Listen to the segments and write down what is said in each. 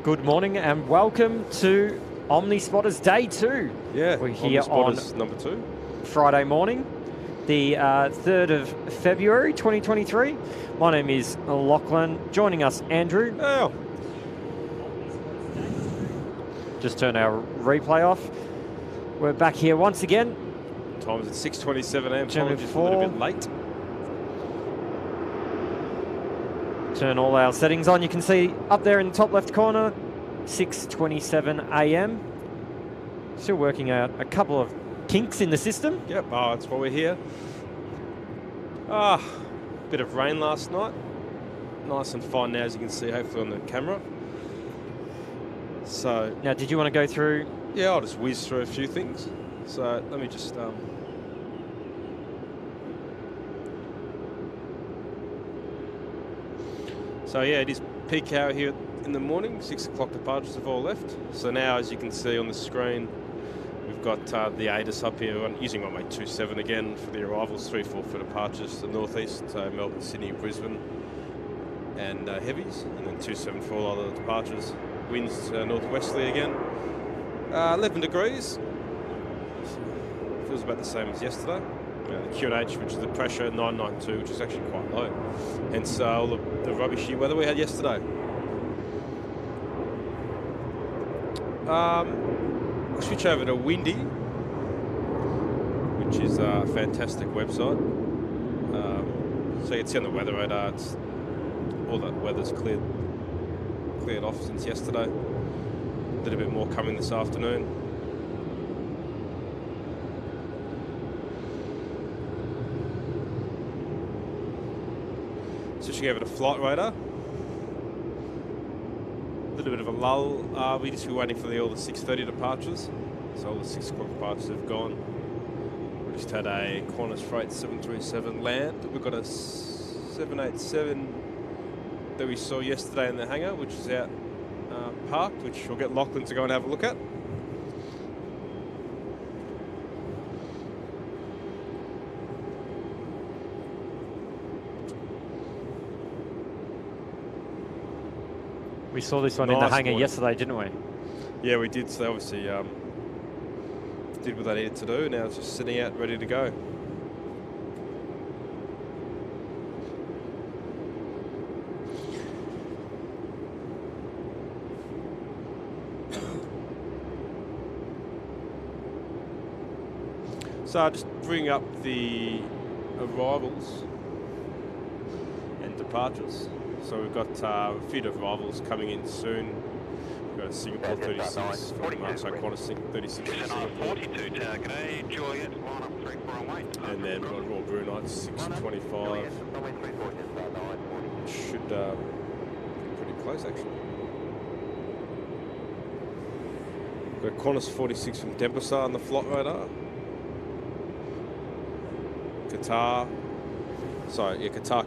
Good morning and welcome to Omni Spotters Day 2. Yeah, we're here Omni on Spotters number 2. Friday morning, the 3rd of February 2023. My name is Lachlan. Joining us, Andrew. Oh. Just turn our replay off. We're back here once again. Time is at 6:27 a.m. Terminal Apologies, a little bit late. Turn all our settings on. You can see up there in the top left corner, 6:27 a.m. Still working out a couple of kinks in the system. Yep, that's why we're here. Bit of rain last night. Nice and fine now, as you can see, hopefully on the camera. So now, did you want to go through? Yeah, I'll just whiz through a few things. So let me just So yeah, it is peak hour here in the morning. 6 o'clock departures have all left. So now, as you can see on the screen, we've got the ATIS up here. I'm using runway 27 again for the arrivals. 3-4 for departures to the northeast, so Melbourne, Sydney, Brisbane, and heavies, and then 27 for all other departures. Winds northwesterly again. 11 degrees. Feels about the same as yesterday. The QNH, which is the pressure, 992, which is actually quite low. Hence all the rubbishy weather we had yesterday. I'll switch over to Windy, which is a fantastic website. So you can see on the weather radar, all that weather's cleared off since yesterday. A little bit more coming this afternoon. Switching over to flight radar. A little bit of a lull. We just were waiting for all the 6:30 departures. So all the 6 o'clock departures have gone. We just had a Qantas Freight 737 land. We've got a 787 that we saw yesterday in the hangar, which is out parked, which we'll get Lachlan to go and have a look at. We saw this one in the hangar yesterday, didn't we? Yeah, we did. So obviously did what they needed to do. Now it's just sitting out, ready to go. So I'll just bring up the arrivals and departures. So we've got a few arrivals coming in soon. We've got a Singapore 36 from Qantas 36 in Singapore. And then we've got Royal Brunei 625. Should be pretty close actually. We've got Qantas 46 from Denpasar on the flight radar. Qatar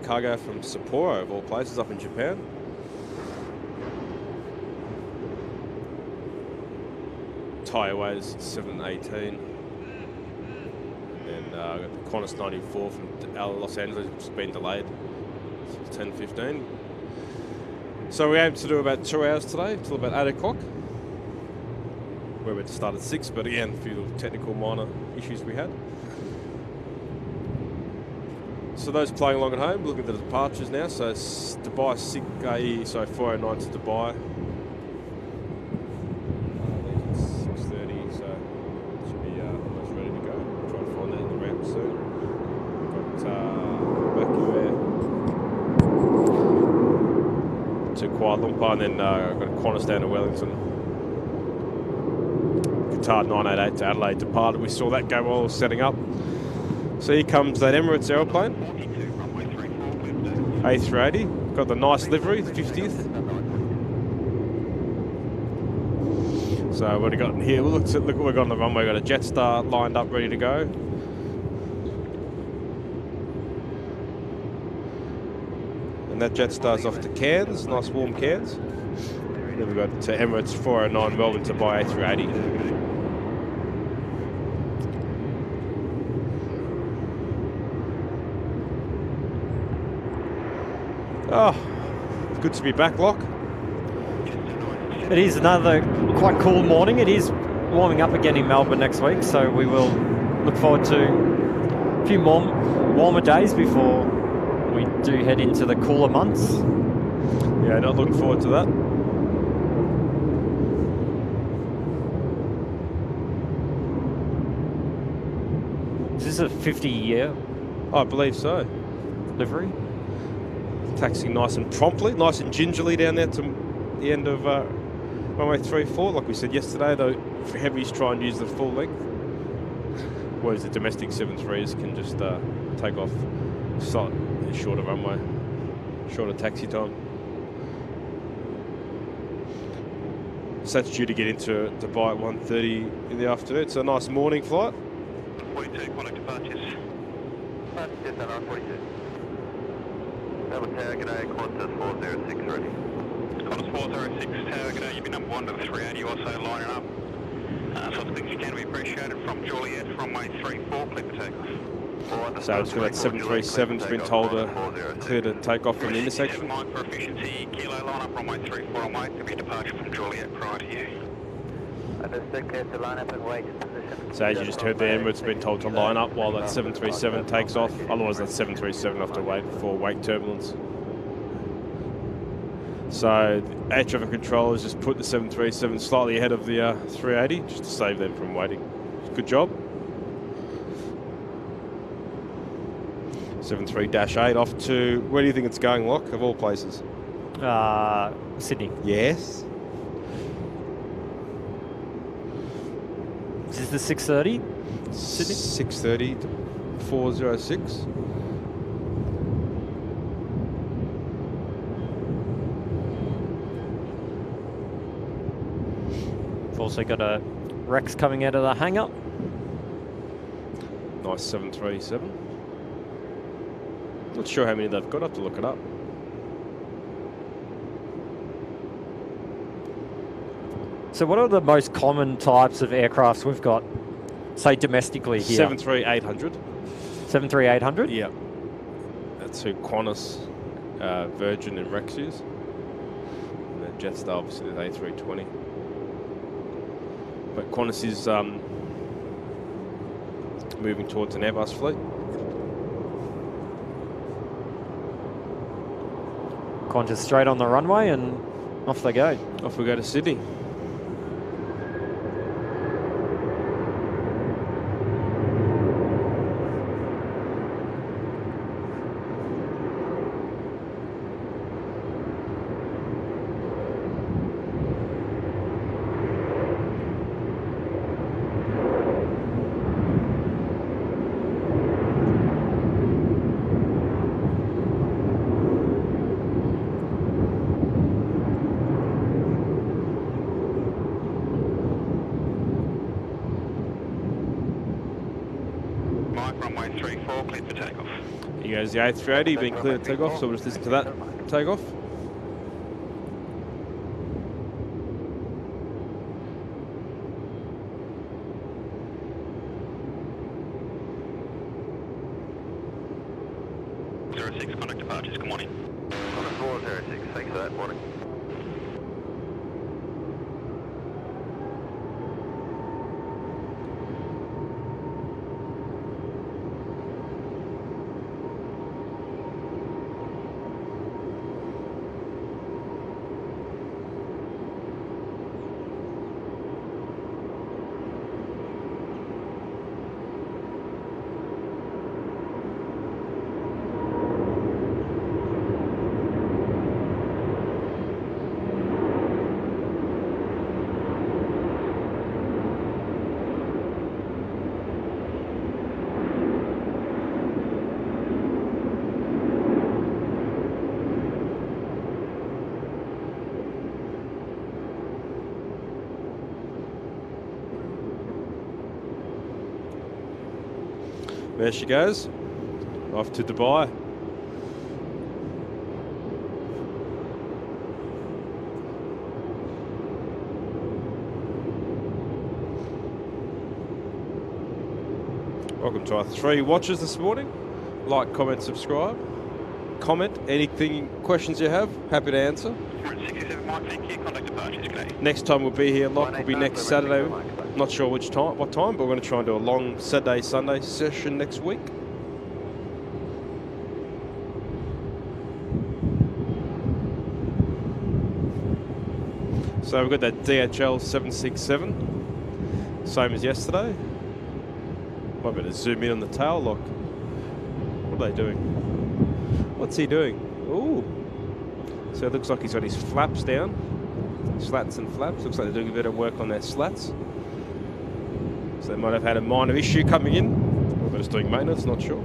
cargo from Sapporo, of all places, up in Japan. Thai Airways 718. And got the Qantas 94 from Los Angeles, which has been delayed. It's 10:15. So we aim to do about 2 hours today, till about 8 o'clock. We're meant to start at 6, but again, a few little technical minor issues we had. So those playing along at home, looking at the departures now. So it's Dubai 409 to Dubai. 6:30, so it should be almost ready to go. Try and find that in the ramp soon. Got back there to Kuala Lumpur, and then got Qantas down to Wellington. Qatar 988 to Adelaide departed. We saw that go while it was setting up. So here comes that Emirates aeroplane, A380. Got the nice livery, the 50th. So what have we got here? Well, look what we've got on the runway. We've got a Jetstar lined up, ready to go. And that Jetstar's off to Cairns, nice warm Cairns. Then we've got to Emirates 409 Melbourne to buy A380. Good to be back, Lock. It is another quite cool morning. It is warming up again in Melbourne next week, so we will look forward to a few more warmer days before we do head into the cooler months. Yeah, not looking forward to that. Is this a 50-year I believe so. livery? Taxiing nice and promptly, nice and gingerly down there to the end of runway 34. Like we said yesterday, though, for heavies try and use the full length, whereas the domestic 7.3s can just take off slightly shorter runway, shorter taxi time. So that's due to get into Dubai at 1:30 in the afternoon. It's a nice morning flight. 42, contact departures. Yes, on 42. Melbourne Tower, g'day, Qantas 406 ready. Qantas 406, Tower, g'day, you've been number 1 to the 380 also lining up. Sorts of things you can be appreciated from Juliet, runway 34, clear for takeoff. So it's got that 737's been told to clear to take off from the intersection. Mike for efficiency, kilo line up, runway 34 on wait, there'll be a departure from Juliet prior to you. So as you just heard there, Emirates been told to line up while that 737 takes off. Otherwise that 737 will have to wait for wake turbulence. So the air traffic controllers just put the 737 slightly ahead of the 380 just to save them from waiting. Good job. 73-8 off to, where do you think it's going, Locke, of all places? Sydney. Yes. Is this the 6:30? Sydney? 6:30 to 406. We've also got a Rex coming out of the hangar. Nice 737. Not sure how many they've got, I have to look it up. So what are the most common types of aircrafts we've got, say, domestically here? 737-800. 737-800? Yeah. That's who Qantas, Virgin and Rex use. And then Jetstar, obviously, the A320. But Qantas is moving towards an Airbus fleet. Qantas straight on the runway and off they go. Off we go to Sydney. Goes the A380 being cleared to take off, so we'll just listen to that take off. Contact departures, good morning. 406, thanks for that, morning. There she goes, off to Dubai. Welcome to our 3 watches this morning. Like, comment, subscribe. Comment anything, questions you have, happy to answer. 67 Mike, thank you. Contact departures, good day. Next time we'll be here, Lock, will be next Saturday. Not sure what time, but we're going to try and do a long Saturday, Sunday session next week. So we've got that DHL 767, same as yesterday. Might better zoom in on the tail lock. What are they doing? What's he doing? Ooh. So it looks like he's got his flaps down. Slats and flaps. Looks like they're doing a bit of work on their slats. So they might have had a minor issue coming in. Or they're just doing maintenance, not sure.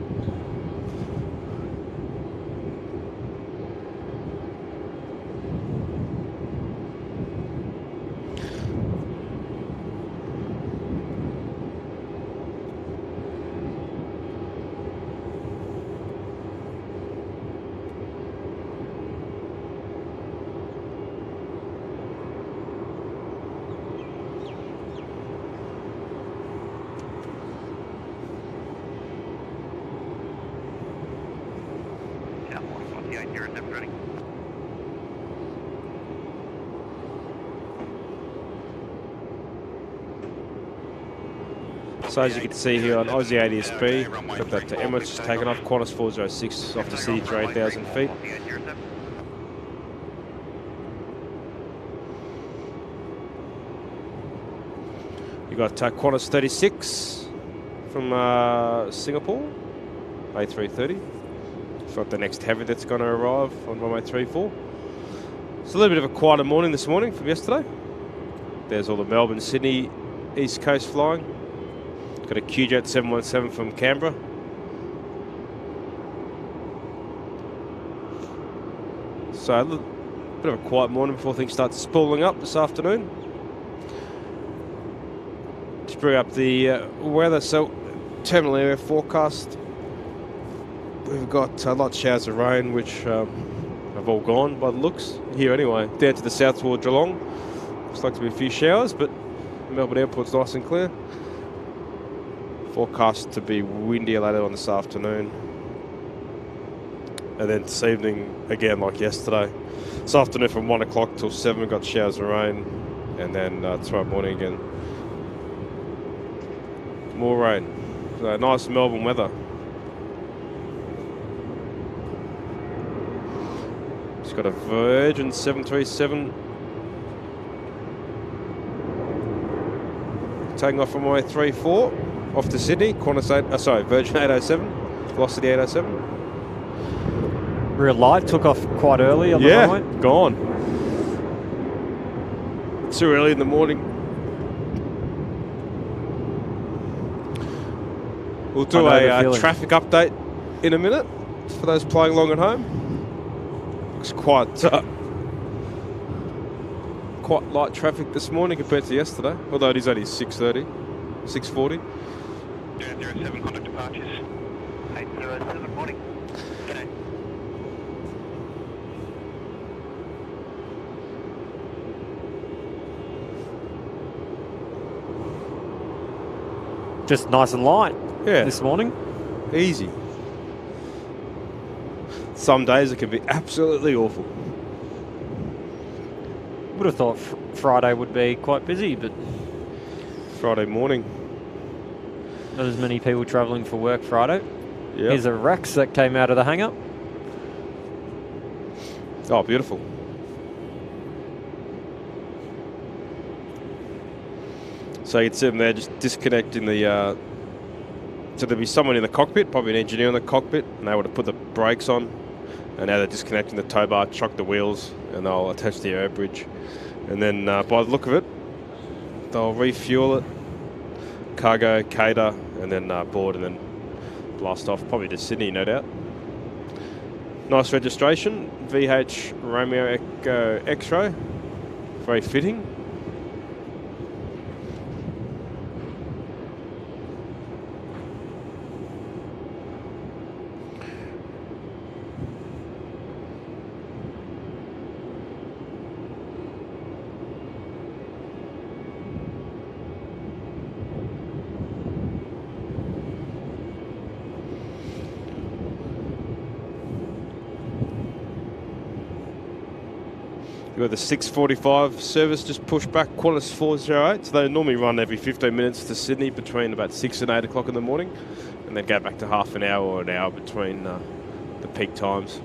So as you can see here on Aussie ATSB, got that to Emirates, just taken off, Qantas 406 off the city through 8,000 feet. You got Qantas 36 from Singapore, A330. Got the next heavy that's going to arrive on runway 34. It's a little bit of a quieter morning this morning from yesterday. There's all the Melbourne, Sydney, East Coast flying. Got a QJet 717 from Canberra. So a bit of a quiet morning before things start spooling up this afternoon. Just bring up the weather. So terminal area forecast. We've got a lot of showers of rain, which have all gone by the looks here anyway. Down to the south toward Geelong. Looks like to be a few showers, but Melbourne Airport's nice and clear. Forecast to be windy later on this afternoon. And then this evening, again like yesterday. This afternoon from 1 o'clock till 7 we've got showers of rain. And then tomorrow morning again. More rain. So nice Melbourne weather. It's got a Virgin 737 taking off from my 34 off to Sydney. Qantas Virgin 807, Velocity 807. Real light, took off quite early on the runway. Yeah, gone. Too early in the morning. We'll do a traffic update in a minute for those playing along at home. Looks quite light traffic this morning compared to yesterday, although it is only 6:30, 6:40. 007 contact departures. 807 morning. G'day. Just nice and light this morning. Easy. Some days it can be absolutely awful. Would have thought Friday would be quite busy, but Friday morning. Not as many people travelling for work Friday. Yep. Here's a Rex that came out of the hangar. Oh, beautiful. So you can see them there just disconnecting the... so there'll be someone in the cockpit, probably an engineer in the cockpit, and they would have put the brakes on. And now they're disconnecting the tow bar, chuck the wheels, and they'll attach the air bridge. And then by the look of it, they'll refuel it, cargo, cater, and then board and then blast off, probably to Sydney, no doubt. Nice registration, VH Romeo Echo X-Ray, very fitting. You got the 6:45 service just pushed back, Qantas 408. So they normally run every 15 minutes to Sydney between about 6 and 8 o'clock in the morning, and then go back to half an hour or an hour between the peak times.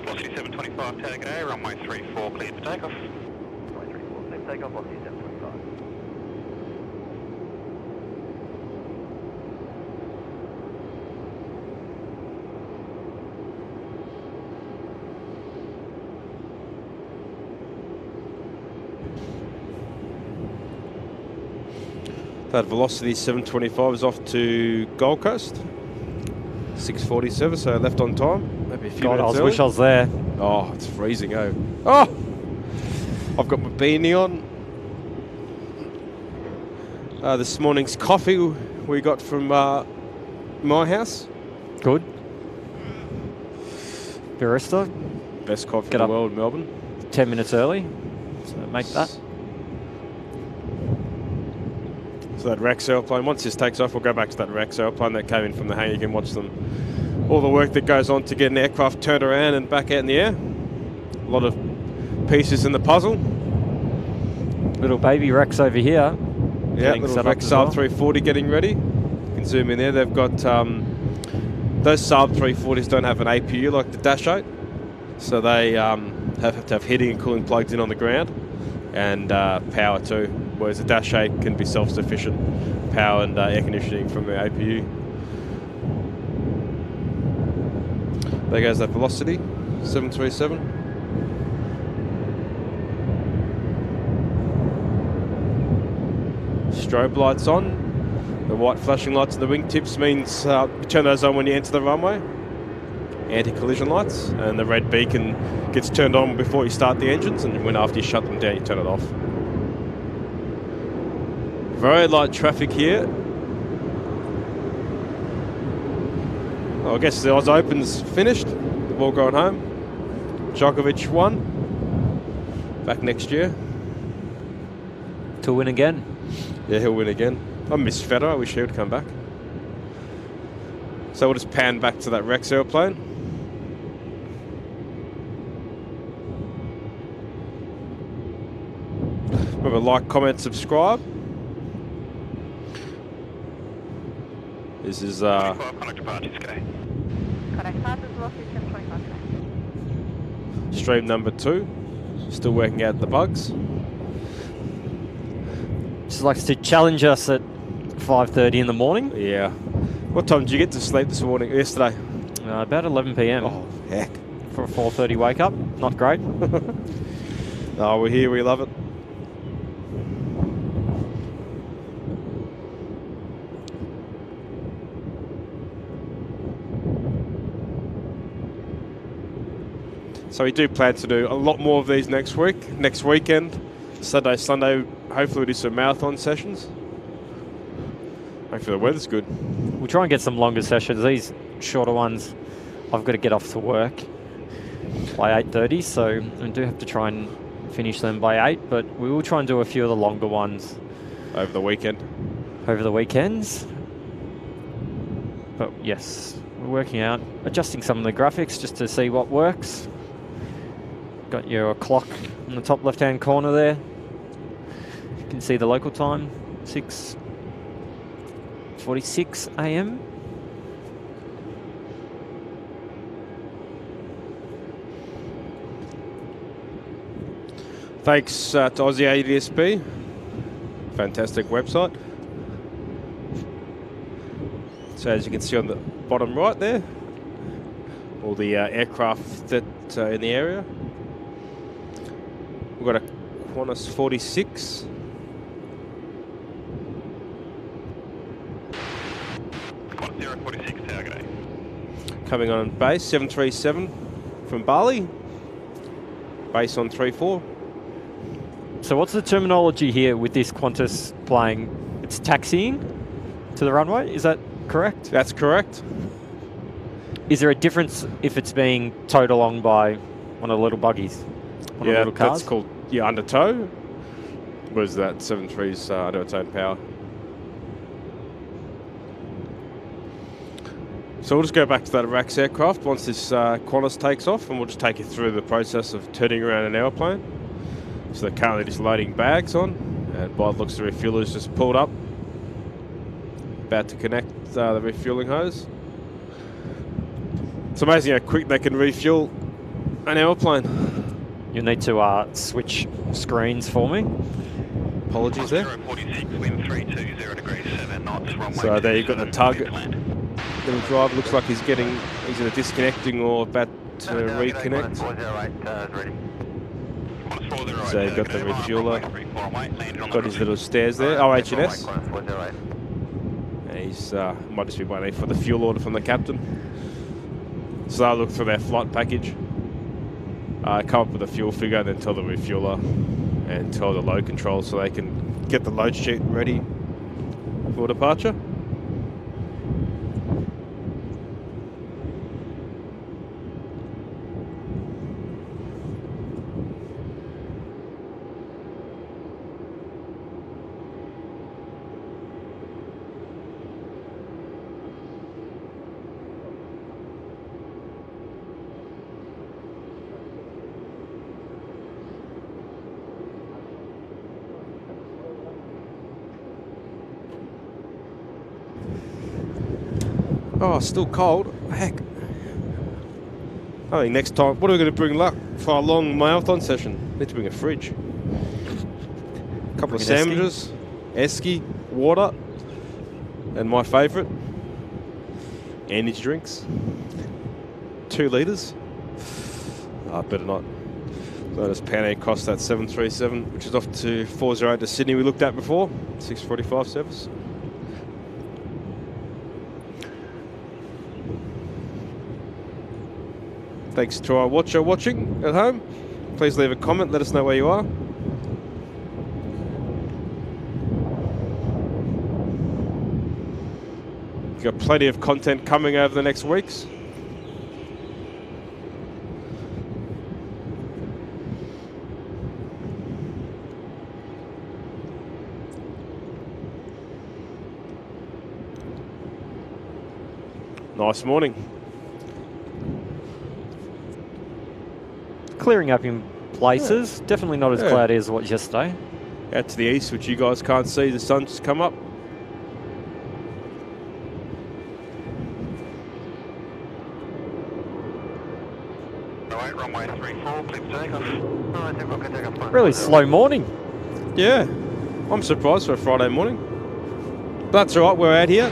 Velocity 725, tag A, runway 34, cleared for takeoff. Runway 34, cleared for takeoff, velocity 725. That Velocity 725 is off to Gold Coast. 6:40 service, so left on time. Maybe a few minutes early. Wish I was there. Oh, it's freezing, oh. Oh! I've got my beanie on. This morning's coffee we got from my house. Good. Barista. Best coffee Get in up. the world, Melbourne. 10 minutes early. So make that. So that Rex airplane, once this takes off, we'll go back to that Rex airplane that came in from the hangar. You can watch them. All the work that goes on to get an aircraft turned around and back out in the air. A lot of pieces in the puzzle. Little baby Rex over here. Yeah, little Rex Saab 340 getting ready. You can zoom in there. They've got, those Saab 340s don't have an APU like the Dash 8. So they have to have heating and cooling plugged in on the ground, and power too. Whereas the Dash 8 can be self-sufficient power and air conditioning from the APU. There goes that Velocity 737. Strobe lights on. The white flashing lights on the wingtips means you turn those on when you enter the runway. Anti-collision lights, and the red beacon gets turned on before you start the engines, and when after you shut them down, you turn it off. Very light traffic here. Oh, I guess the Oz Open's finished. They've all gone home. Djokovic won. Back next year. To win again. Yeah, he'll win again. I miss Federer. I wish he would come back. So we'll just pan back to that Rex airplane. Remember, like, comment, subscribe. This is Contact departures, g'day. Contact departures, velocity 725 today. stream number 2. Still working out the bugs. Just likes to challenge us at 5:30 in the morning. Yeah. What time did you get to sleep this morning? Yesterday? About 11 p.m. Oh, heck. For a 4:30 wake up. Not great. Oh, we're here. We love it. So we do plan to do a lot more of these next week. Next weekend, Saturday, Sunday, hopefully we'll do some marathon sessions. Hopefully the weather's good. We'll try and get some longer sessions. These shorter ones, I've got to get off to work by 8:30, so I do have to try and finish them by 8, but we will try and do a few of the longer ones Over the weekend. over the weekends. But yes, we're working out, adjusting some of the graphics just to see what works. Got your clock in the top left-hand corner there. You can see the local time, 6:46 a.m. Thanks to Aussie ATSB. Fantastic website. So as you can see on the bottom right there, all the aircraft that in the area. We've got a Qantas 46. Qantas 046, tower, g'day. Coming on base, 737 from Bali. Base on 34. So what's the terminology here with this Qantas plane? It's taxiing? to the runway. Is that correct? That's correct. Is there a difference if it's being towed along by one of the little buggies? One of the little cars? That's called under tow. What is that? 73's under its own power. So we'll just go back to that RAX aircraft once this Qantas takes off, and we'll just take you through the process of turning around an airplane. So they're currently just loading bags on, and by the looks the refueler's just pulled up, about to connect the refueling hose. It's amazing how quick they can refuel an airplane. You'll need to switch screens for me. Apologies there. 046, wind 320 degrees 7 knots, runway So there you've got the target. land. The driver looks like he's either disconnecting or about to reconnect. So you've got the refueler, got his little stairs there, OH&S. And he's might just be waiting for the fuel order from the captain. So they'll look through their flight package, come up with a fuel figure, then tell the refueler and tell the load control so they can get the load sheet ready for departure. Oh, still cold. Heck. I think next time, what are we going to bring luck for our long marathon session? Need to bring a fridge. A couple of sandwiches, esky, water, and my favourite, energy drinks. 2 litres. Better not. So this Pan cost that 737, which is off to 408 to Sydney we looked at before. 6:45 service. Thanks to our watcher watching at home. Please leave a comment, let us know where you are. We've got plenty of content coming over the next weeks. Nice morning. Clearing up in places. Yeah. Definitely not as cloudy as what yesterday. Out to the east, which you guys can't see, the sun's just come up. Alright, runway 34, clear for takeoff. Really slow morning. Yeah, I'm surprised for a Friday morning. But that's alright, we're out here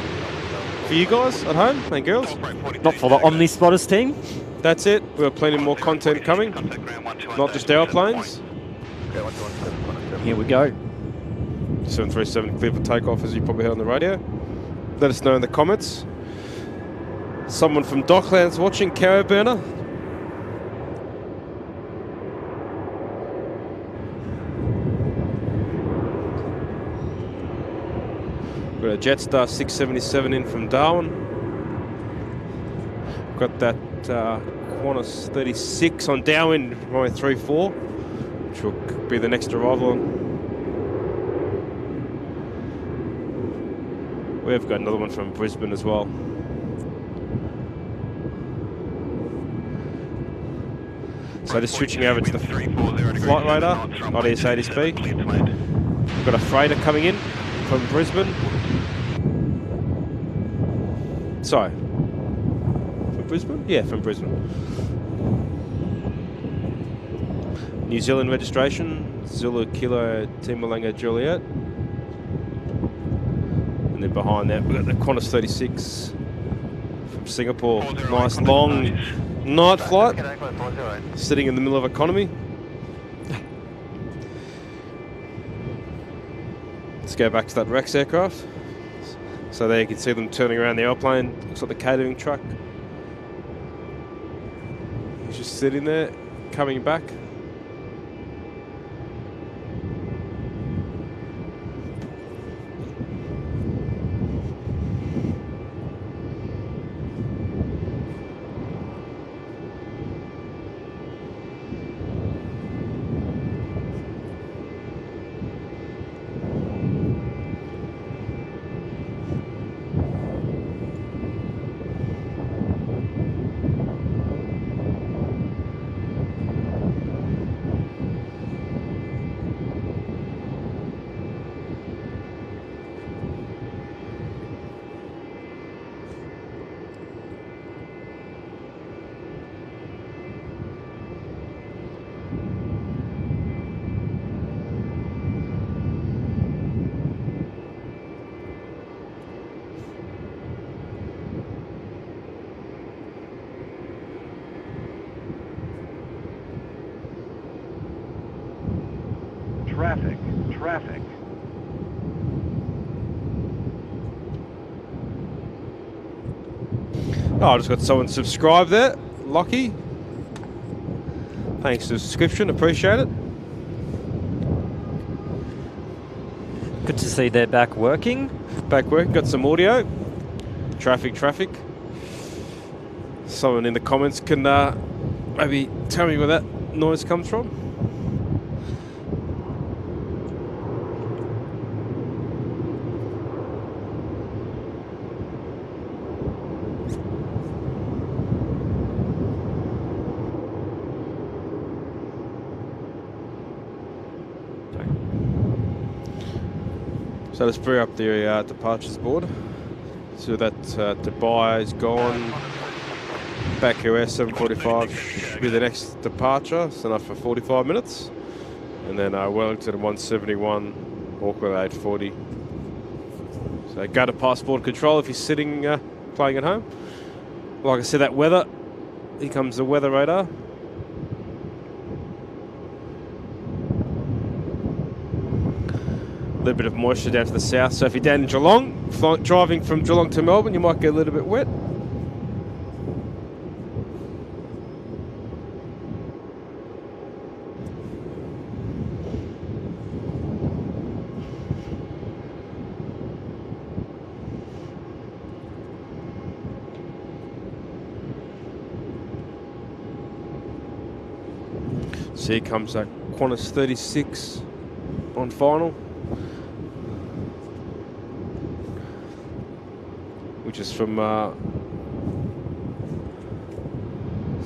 for you guys at home and girls. Not for the Omni Spotters team. That's it. We've got plenty more content coming, not just airplanes. Here we go. 737 clear for takeoff, as you probably heard on the radio. Let us know in the comments. Someone from Docklands watching, Caro Burner. We've got a Jetstar 677 in from Darwin. Got that Qantas 36 on downwind, runway 34, which will be the next arrival on. We've got another one from Brisbane as well. So just switching over to the flight radar, ITS ATC. We've got a freighter coming in from Brisbane. Sorry. Brisbane? Yeah, from Brisbane. New Zealand registration, Zulu Kilo Timbalanga Juliet. And then behind that, we've got the Qantas 36 from Singapore. Nice long night flight, sitting in the middle of economy. Let's go back to that RAX aircraft. So there you can see them turning around the airplane. Looks like the catering truck. He's just sitting there, coming back. traffic, traffic. Oh, I just got someone subscribed there. Lockie. Thanks for the subscription. Appreciate it. Good to see they're back working. Back work. Got some audio. Traffic, traffic. Someone in the comments can maybe tell me where that noise comes from. So let's bring up the departures board. So that Dubai is gone. Baku Air 745 should be the next departure. It's enough for 45 minutes. And then Wellington 171, Auckland 840. So go to passport control if you're sitting playing at home. Like I said, that weather. Here comes the weather radar. A little bit of moisture down to the south. So if you're down in Geelong, driving from Geelong to Melbourne, you might get a little bit wet. So here comes Qantas 36 on final, which is from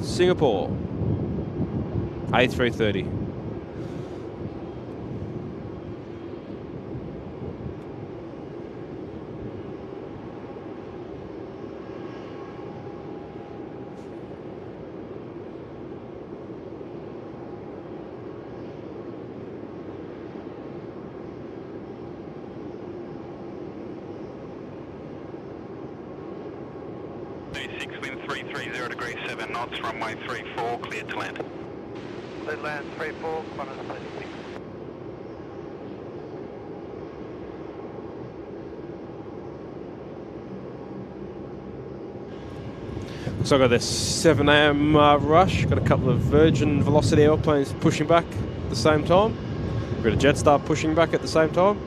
Singapore, A330. Wind 330 degrees 7 knots, runway 34, cleared to land. Cleared land 34, Qantas 36. So I got this 7 AM rush, got a couple of Virgin Velocity airplanes pushing back at the same time. We've got a Jetstar pushing back at the same time.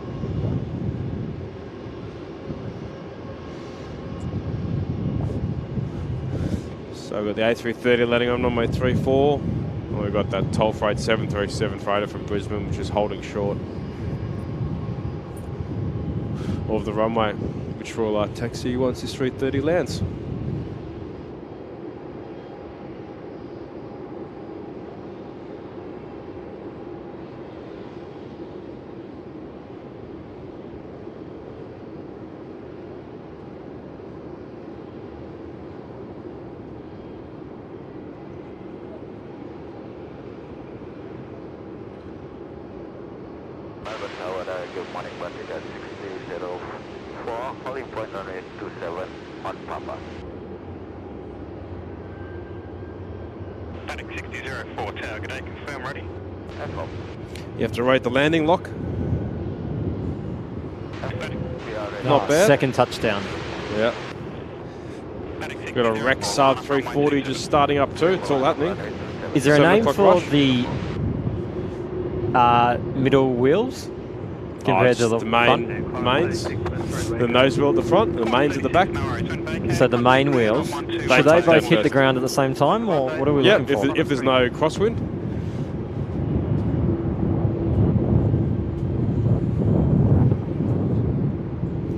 So we've got the A330 landing on runway 34. And we've got that toll freight 737 freighter from Brisbane, which is holding short of the runway, which will taxi once this 330 lands. Melbourne Tower, good morning, Vertical 6004, holding point on 827 on Papa. Panic 6004 Tower, good day, confirm ready. Confirm. You have to rate the landing lock. Not bad. Second touchdown. Yeah. Got a Rex sub 340 just starting up too. It's all happening. Is there a 7 name o'clock for rush. the middle wheels compared to the mains? The nose wheel at the front, the mains at the back. front? So the main wheels, should they touch both down hit the first. ground at the same time, or what are we Yeah, looking for? if there's no crosswind.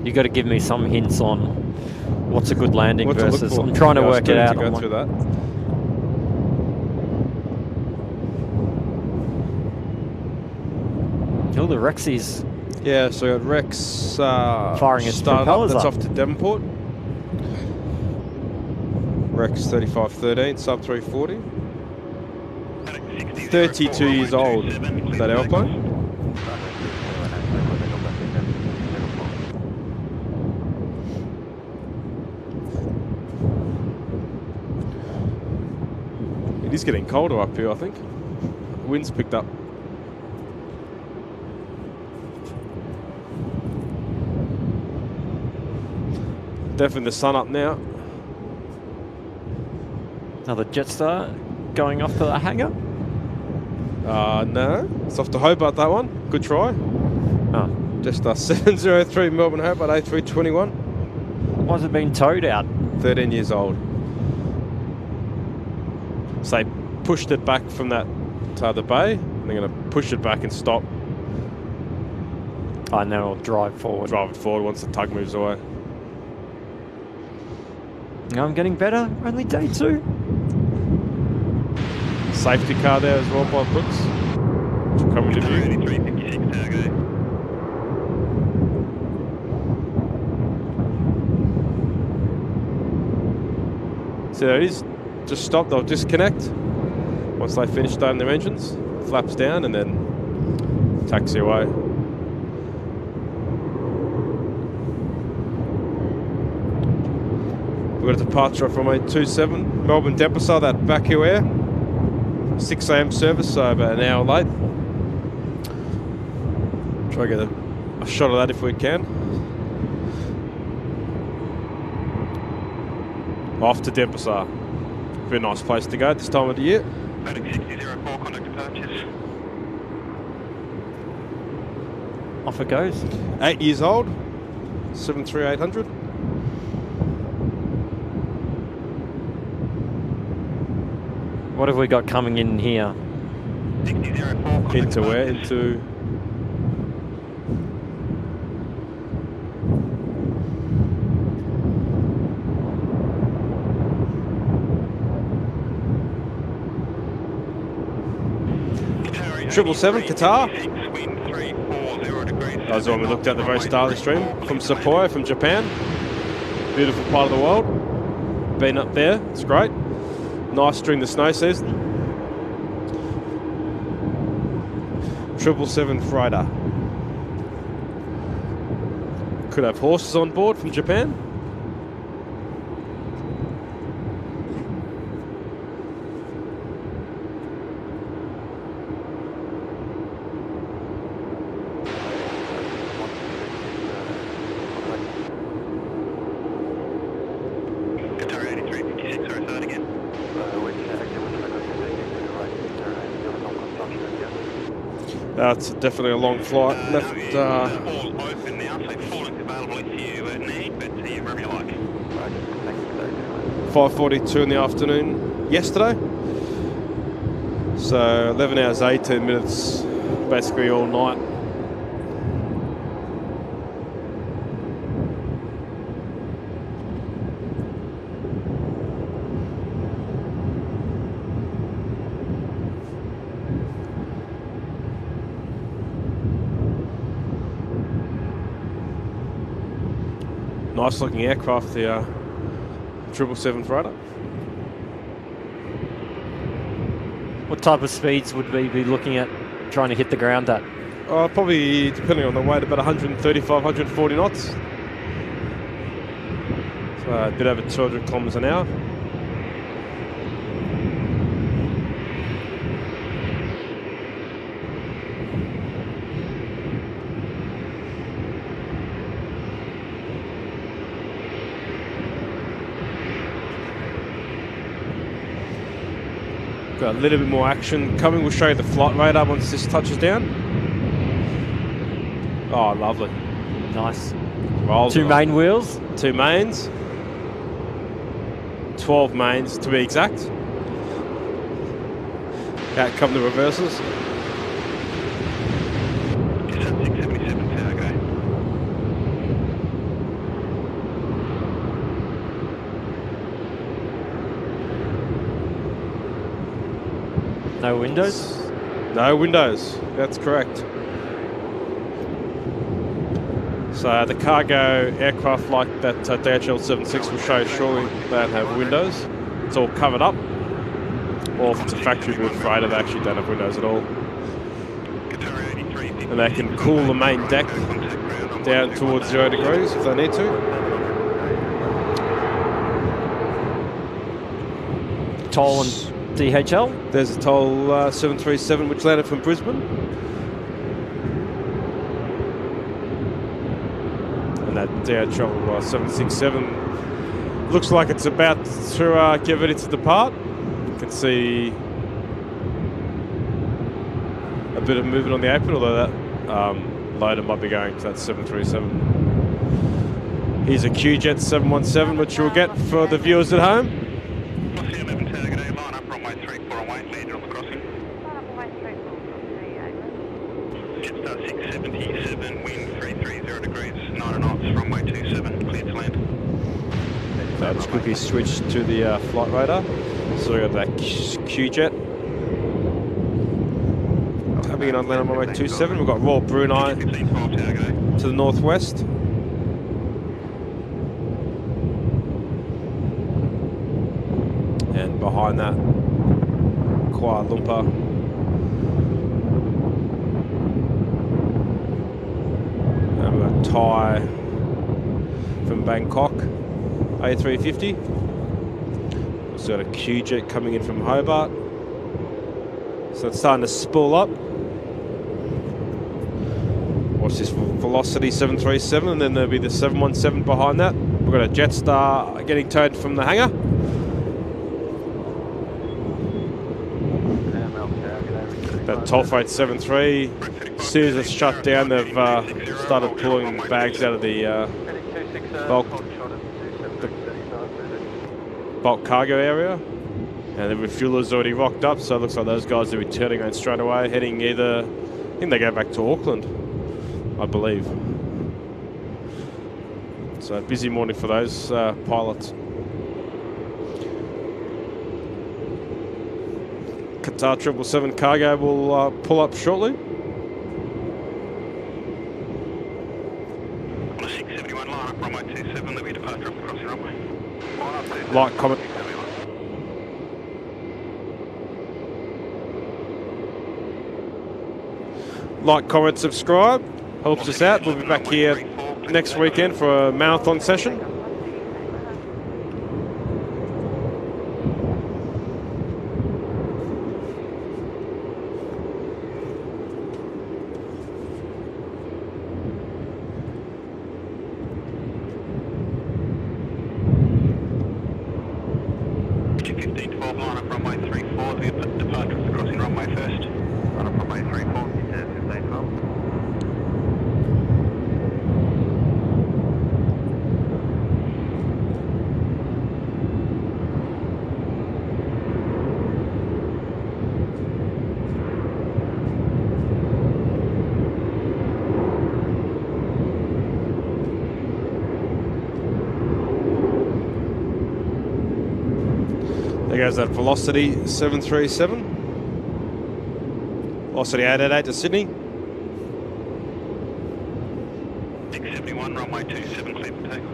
You got to give me some hints on what's a good landing What to look versus. for. I'm trying to Yeah, I was work it going out. to go I'm through like, that. oh, the Rexies. Yeah, so I got Rex Firing its started up. propellers That's up. off to Devonport. Rex 3513, sub 340. 32 years old, that airplane. It is getting colder up here, I think. Wind's picked up. Definitely the sun up now. Another Jetstar going off to the hangar. No, it's off to Hobart, that one. Good try. Oh, Just 703 Melbourne Hobart A321. why has it been towed out? 13 years old. So they pushed it back from that to the bay. And they're going to push it back and stop. And then it'll drive forward. Drive it forward once the tug moves away. I'm getting better. Only day 2. Safety car there as well by Brooks. Coming to view. 356 Tower go. So there it is. Just stop. They'll disconnect. Once they finish starting their engines, flaps down and then taxi away. We've got a departure from 827 Melbourne Depot, that back hill air. 6 AM service, so about an hour late. Try to get a shot of that if we can. Off to Denpasar. Very nice place to go at this time of the year. Medic 6004, contact departures. Off it goes. 8 years old. 73800. What have we got coming in here? 6004, contact Into where? departures. Into 777 Qatar. That was the one we looked at the very start of the stream. From Sapporo, from Japan. Beautiful part of the world. Been up there, it's great. Nice during the snow season. 777 freighter. Could have horses on board from Japan. That's definitely a long flight. Left. All open now, so full length available if you need, but wherever you like. 5:42 in the afternoon yesterday. So 11 hours 18 minutes, basically all night. Nice looking aircraft, the 777 freighter. What type of speeds would we be looking at trying to hit the ground at? Probably, depending on the weight, about 135, 140 knots. So a bit over 200 kilometres an hour. Got a little bit more action coming. We'll show you the flight radar once this touches down. Oh, lovely. Nice. Rolls 2 main wheels. 2 mains. 12 mains to be exact. Out come the reversers. Is that 677 Tower go? No windows. No windows, that's correct. So the cargo aircraft like that DHL 76 will show shortly, they don't have windows. It's all covered up. Or if it's a factory built freighter, they actually don't have windows at all. And they can cool the main deck down towards 0 degrees if they need to. Toll and DHL. There's a Toll 737 which landed from Brisbane. And that DHL 767 Looks like it's about to get ready to depart. You can see a bit of movement on the apron, although that loader might be going to that 737. Here's a QJet 717, which we'll get for the viewers at home. Velocity 11 tower, good day, line up, runway 34 on way, leader on the crossing. Jetstar 677, wind 330 degrees, 9 knots, runway 27, clear to land. I'll just quickly switch to the flight radar. So we got that QJet coming in on land on runway 27. We've got Royal Brunei to the northwest. And behind that, Kuala Lumpur. And we've got Thai from Bangkok, A350. Also got a QJet coming in from Hobart. So it's starting to spool up. Watch this Velocity 737, and then there'll be the 717 behind that. We've got a Jetstar getting towed from the hangar. That toll freight 73, as soon as it's shut down, they've started pulling bags out of the bulk cargo area, and the refueler's already rocked up, so it looks like those guys are returning on straight away, heading either, I think they go back to Auckland, I believe. So a busy morning for those pilots. Qatar 777 cargo will pull up shortly. On a 671 line up, runway 27, there'll be departure off the crossing runway. Like, comment. Like, comment, subscribe. Helps us out. We'll be back here next weekend for a marathon session. There goes that Velocity 737. Velocity 888 to Sydney. 671, runway 27, clear for takeoff.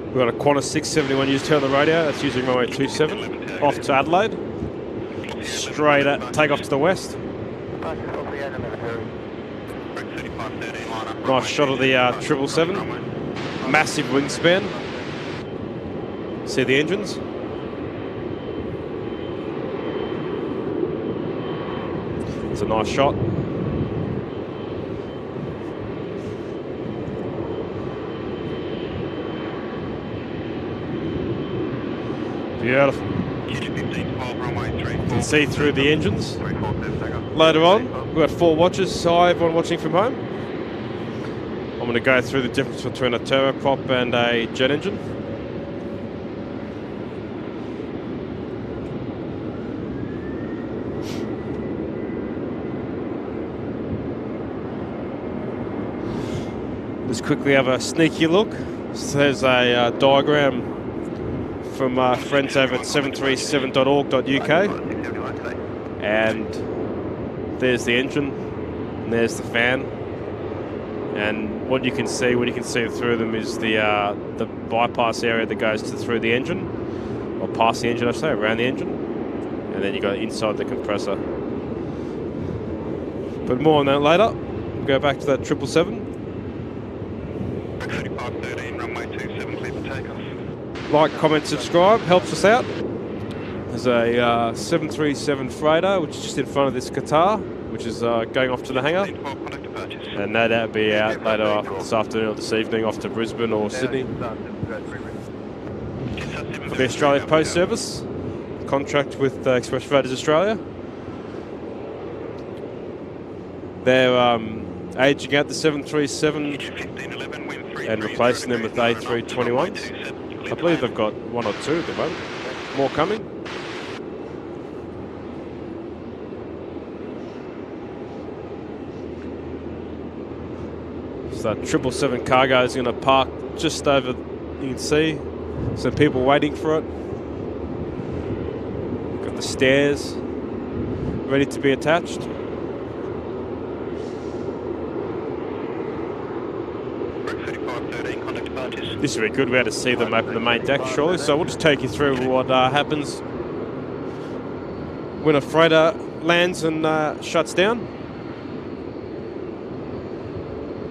We've got a Qantas 671 used here on the radio. That's using runway 27 off to Adelaide. Straight at takeoff to the west. Nice shot of the 777. Massive wingspan. See the engines? It's a nice shot. Beautiful. You can see through the engines. Later on, we've got 4 watches. Hi, everyone watching from home. I'm going to go through the difference between a turboprop and a jet engine. Let's quickly have a sneaky look. So there's a diagram from friends over at 737.org.uk, and there's the engine, and there's the fan. And what you can see through them is the bypass area that goes through the engine, or past the engine, I say, around the engine, and then you got inside the compressor. But more on that later. We'll go back to that 777. 3513, runway 27, clear for takeoff. Like, comment, subscribe, helps us out. There's a 737 freighter, which is just in front of this Qatar, which is going off to the hangar. And no doubt be out later this afternoon or this evening off to Brisbane or Sydney. For the Australia Post Service, contract with Express Freighters Australia. They're aging out the 737 and replacing them with A321s. I believe they've got one or two at the moment. More coming. So 777 cargo is going to park just over, you can see, some people waiting for it. Got the stairs ready to be attached. This will be good. We had to see them open the main deck shortly, so we'll just take you through what happens when a freighter lands and shuts down.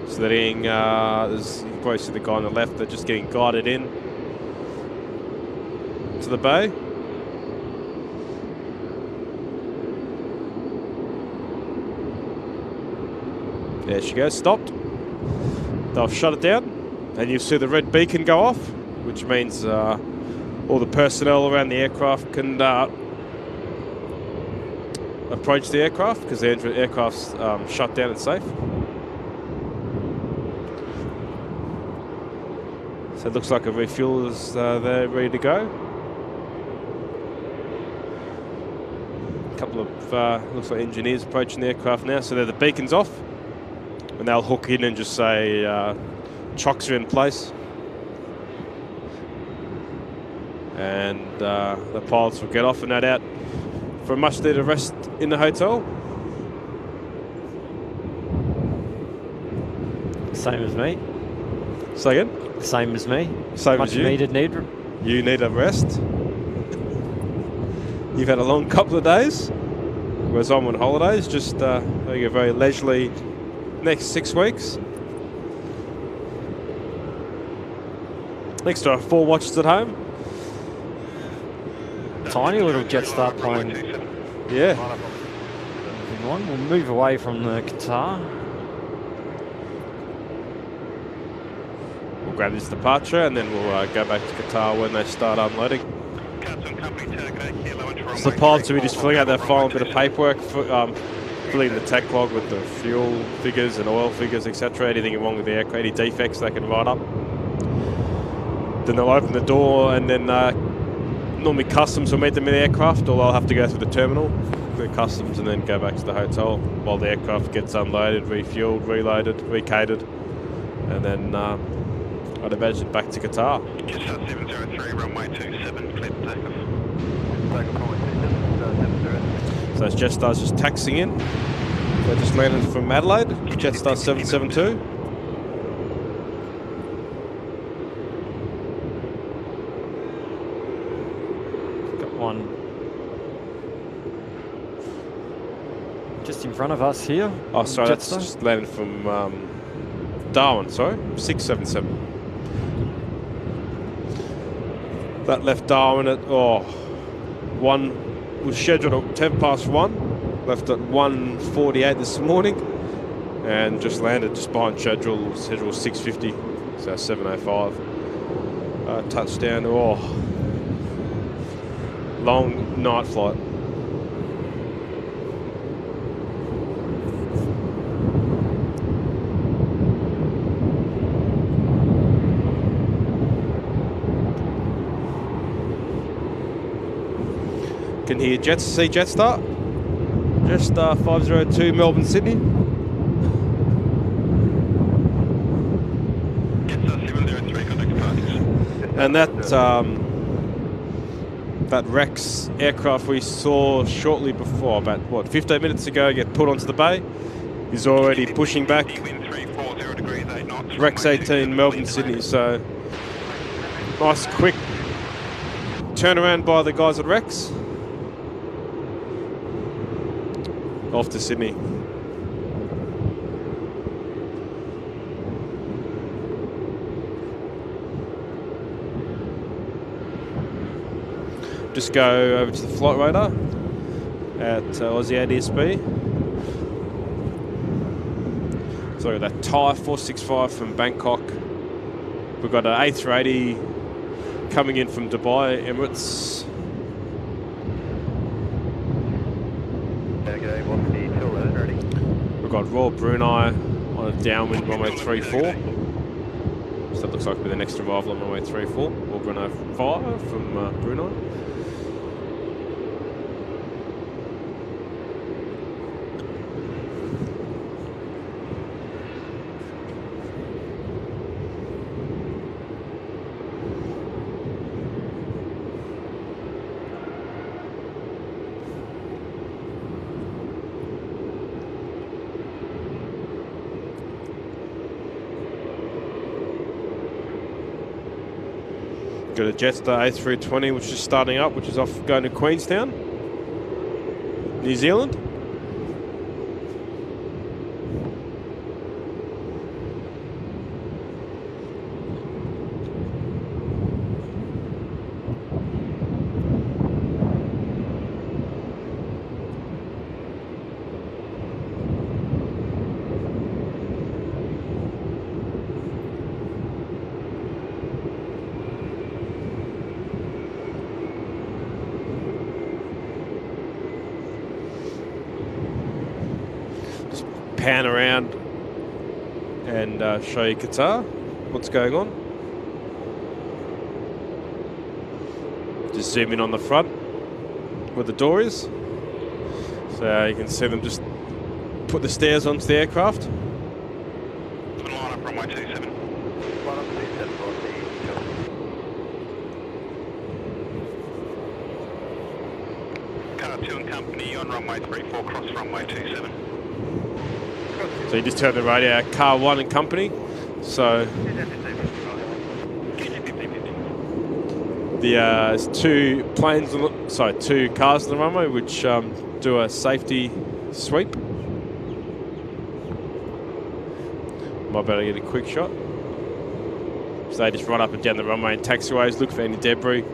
So they're getting, you can probably see the guy on the left, they're just getting guided in to the bay. There she goes, stopped. They'll shut it down, and you'll see the red beacon go off, which means all the personnel around the aircraft can approach the aircraft because the aircraft's shut down and safe. So it looks like a refuel is there ready to go. A couple of looks like engineers approaching the aircraft now, so the beacon's off. And they'll hook in and just say chocks are in place. And the pilots will get off and no doubt for a much needed rest in the hotel. Same as me. Say again? Same as me. Same much as you. needed need. You need a rest. You've had a long couple of days. Whereas I'm on holidays, just having a very leisurely next 6 weeks. Next to our 4 watches at home. Tiny little Jetstar plane. Yeah. Moving on. We'll move away from the Qatar. We'll grab this departure and then we'll go back to Qatar when they start unloading. So the pilots will be just filling out their final bit of paperwork, filling the tech log with the fuel figures and oil figures, etc. Anything wrong with the aircraft, any defects they can write up. Then they'll open the door and then normally customs will meet them in the aircraft, or they'll have to go through the terminal, the customs, and then go back to the hotel while the aircraft gets unloaded, refueled, reloaded, recatered, and then I'd imagine back to Qatar. Jetstar 703, runway 27, clear for takeoff. So it's Jetstar's just taxiing in. They just landed from Adelaide, Jetstar 772. Got one just in front of us here. Oh, sorry, that's Jetstar. just landed from Darwin, sorry, 677. That left Darwin at, 1, was scheduled at 10 past 1, left at 1:48 this morning, and just landed just behind schedule 6:50, so 7:05. Touchdown, long night flight. Can hear see Jetstar. Jetstar 502 Melbourne, Sydney. Jetstar 703, contact departures. And that Rex aircraft we saw shortly before, about 15 minutes ago, get put onto the bay, is already pushing back. Wind 340 degrees, 8 knots. Rex 18 Melbourne, Sydney. So nice quick turnaround by the guys at Rex. Off to Sydney. Just go over to the flight radar at Aussie ATSB. So we've got that Thai 465 from Bangkok. We've got an A380 coming in from Dubai Emirates. Okay, what's the till ready? We've got Royal Brunei on a downwind runway 34. So that looks like with an next arrival on runway 34. Royal Brunei 5 from Brunei. Got a Jetstar A320 which is starting up, which is off going to Queenstown, New Zealand. Pan around and show you Qatar, what's going on. Just zoom in on the front where the door is. So you can see them just put the stairs onto the aircraft. Line up runway 27. Line up 27 for the Car 2 and company on runway 34, cross runway 27. So you just turn the radio, Car 1 and company. So there's two planes, two cars on the runway which do a safety sweep. Might be able to get a quick shot. So they just run up and down the runway and taxiways, look for any debris.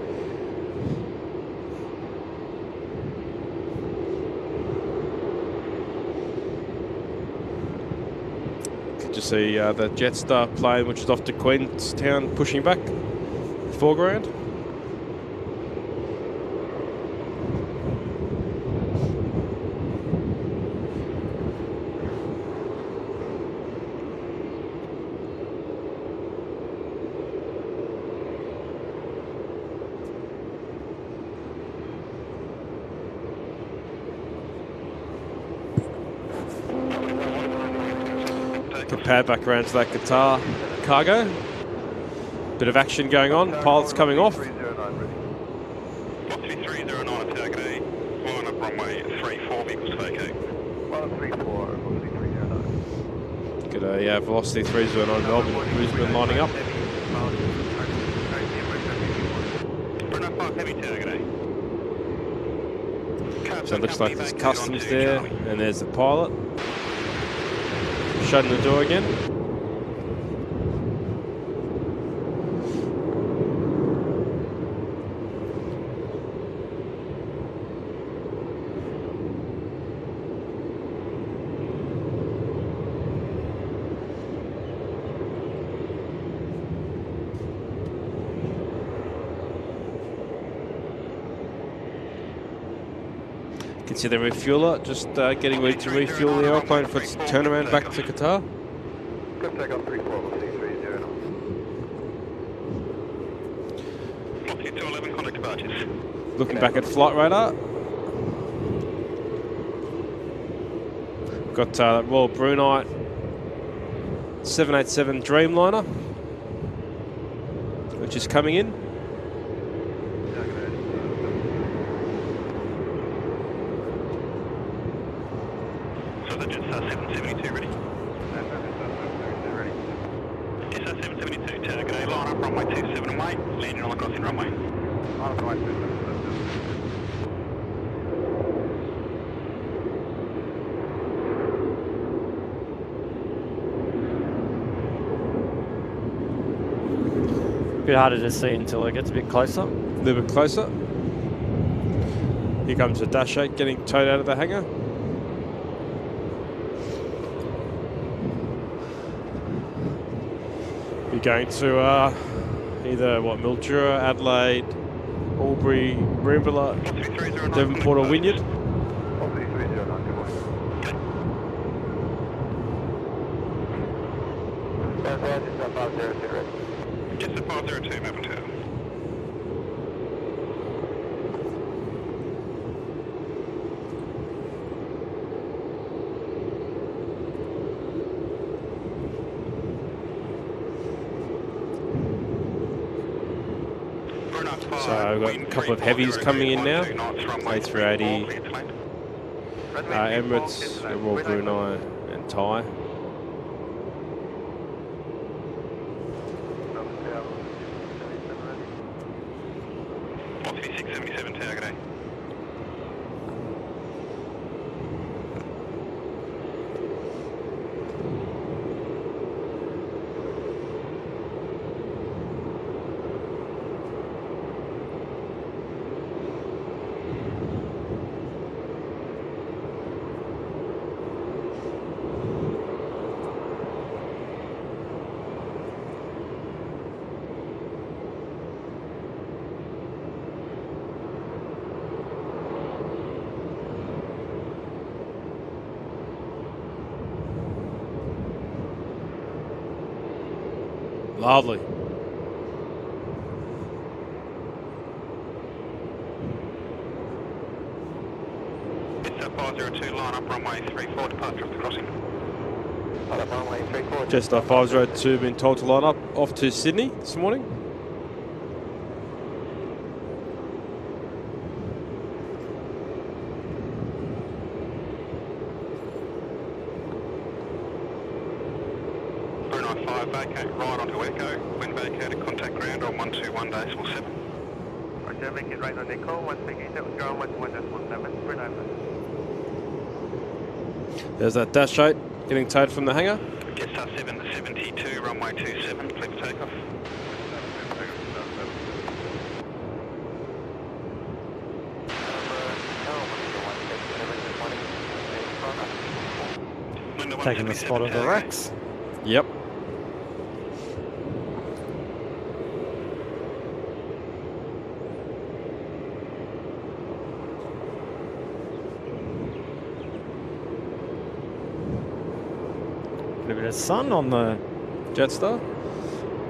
Could you see the Jetstar plane which is off to Queenstown pushing back, foreground? Pad back around to that Qatar cargo. Bit of action going on. Pilots coming off. Block 2309 at target A. Line up runway 34, vehicles vacate. Line up 34, velocity 309. Get a velocity 309 Melbourne, Brisbane lining up. Bruno 5 heavy target A. So it looks like there's customs there, and there's the pilot. Shutting the door again. You can see the refueler just getting ready to refuel the aeroplane for its turnaround back to Qatar. Good takeoff 34, velocity 309. Block 211, contact departures. Looking back at flight radar. Got Royal Brunei 787 Dreamliner, which is coming in. So the Jetstar 772 ready? Jetstar 772, target A, line up runway 27 and wait, landing on the crossing runway. Line up runway 27. Bit harder to see until it gets a bit closer. A little bit closer. Here comes the Dash 8 getting towed out of the hangar. going to either Mildura, Adelaide, Albury, Merimbula, Devonport or Wynyard. Just at 502, Melbourne Tower. So I've got a couple of heavies coming in now. A380, Emirates, the Royal Brunei and Thai. Office 677 Tower, g'day. Lovely. It's 502, line up runway 34, departure off the crossing. Runway 34. Just 502 been told to line up off to Sydney this morning. Brunei 5, vacate right onto Echo. When vacated, contact ground on 121.7. Roger, vacate right on Echo. Once vacated, ground 121.7. Brunei 5. There's that Dash 8 getting towed from the hangar. Jetstar 772, runway 27, clear for takeoff. Taking the spot of the Rex. Yep. A bit of sun on the Jetstar.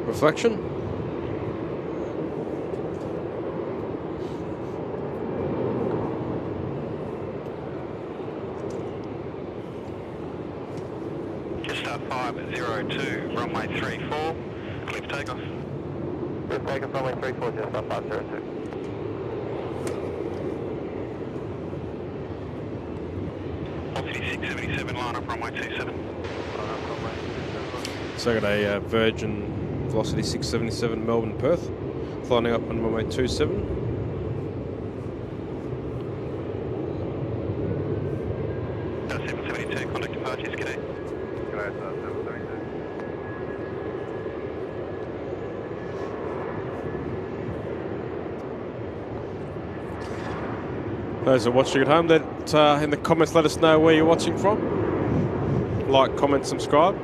Reflection. Jetstar 502, runway 34, clear for takeoff. Clear for takeoff, runway 34, Jetstar 502. Altitude 677, line up runway 27. So I got a Virgin Velocity 677 Melbourne Perth, lining up on runway 27. That's 772, contact departures, g'day. G'day, 772. Those who are watching at home, that in the comments let us know where you're watching from. Like, comment, subscribe.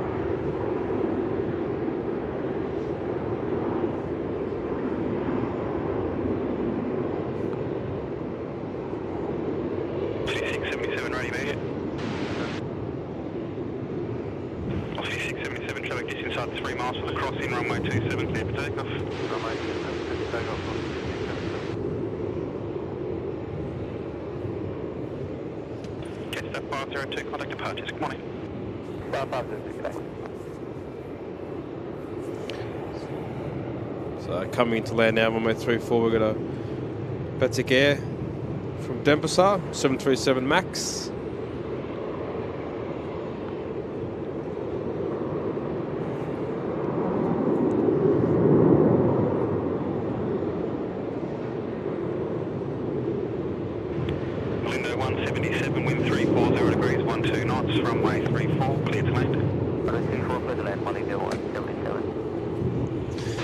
Contact departures, good morning. So coming to land now, runway 34, we've got a Batik Air from Denpasar, 737 MAX. Lindo 177, wind 340 degrees, 12 knots, runway 34, clear to land. 34, clear to land, Lindo 177.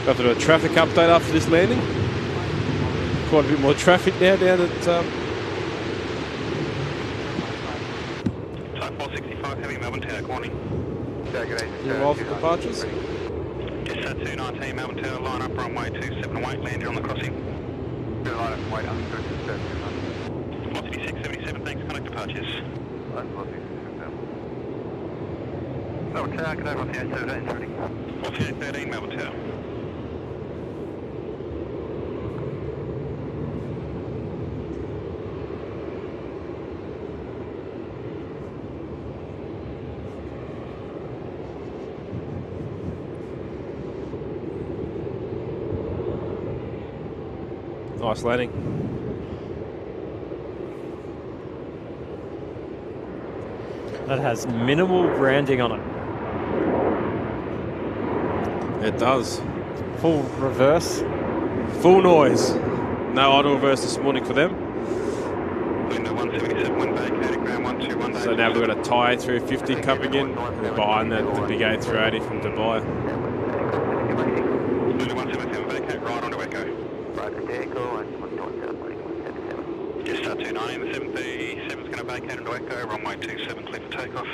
Got to do a traffic update after this landing. Quite a bit more traffic now down at Type 465, heavy Melbourne Tower, good morning. arrival departures. Just at 219 Melbourne Tower, line up runway 27 wait, landing on the crossing. Line up wait, unrestricted 677, thanks, contact departures. Melbourne Tower, good over on 3813, ready. 4813 Melbourne Tower. Nice landing. That has minimal branding on it. It does. Full reverse. Full noise. No idle reverse this morning for them. Window 177, wind vacated, ground 121. So now we've got a Thai 350 coming in. And behind that, the big A380 from Dubai. Window 177, vacate, right onto Echo. Just start 290, the 737 is going to vacate into Echo, runway 27, clear for takeoff.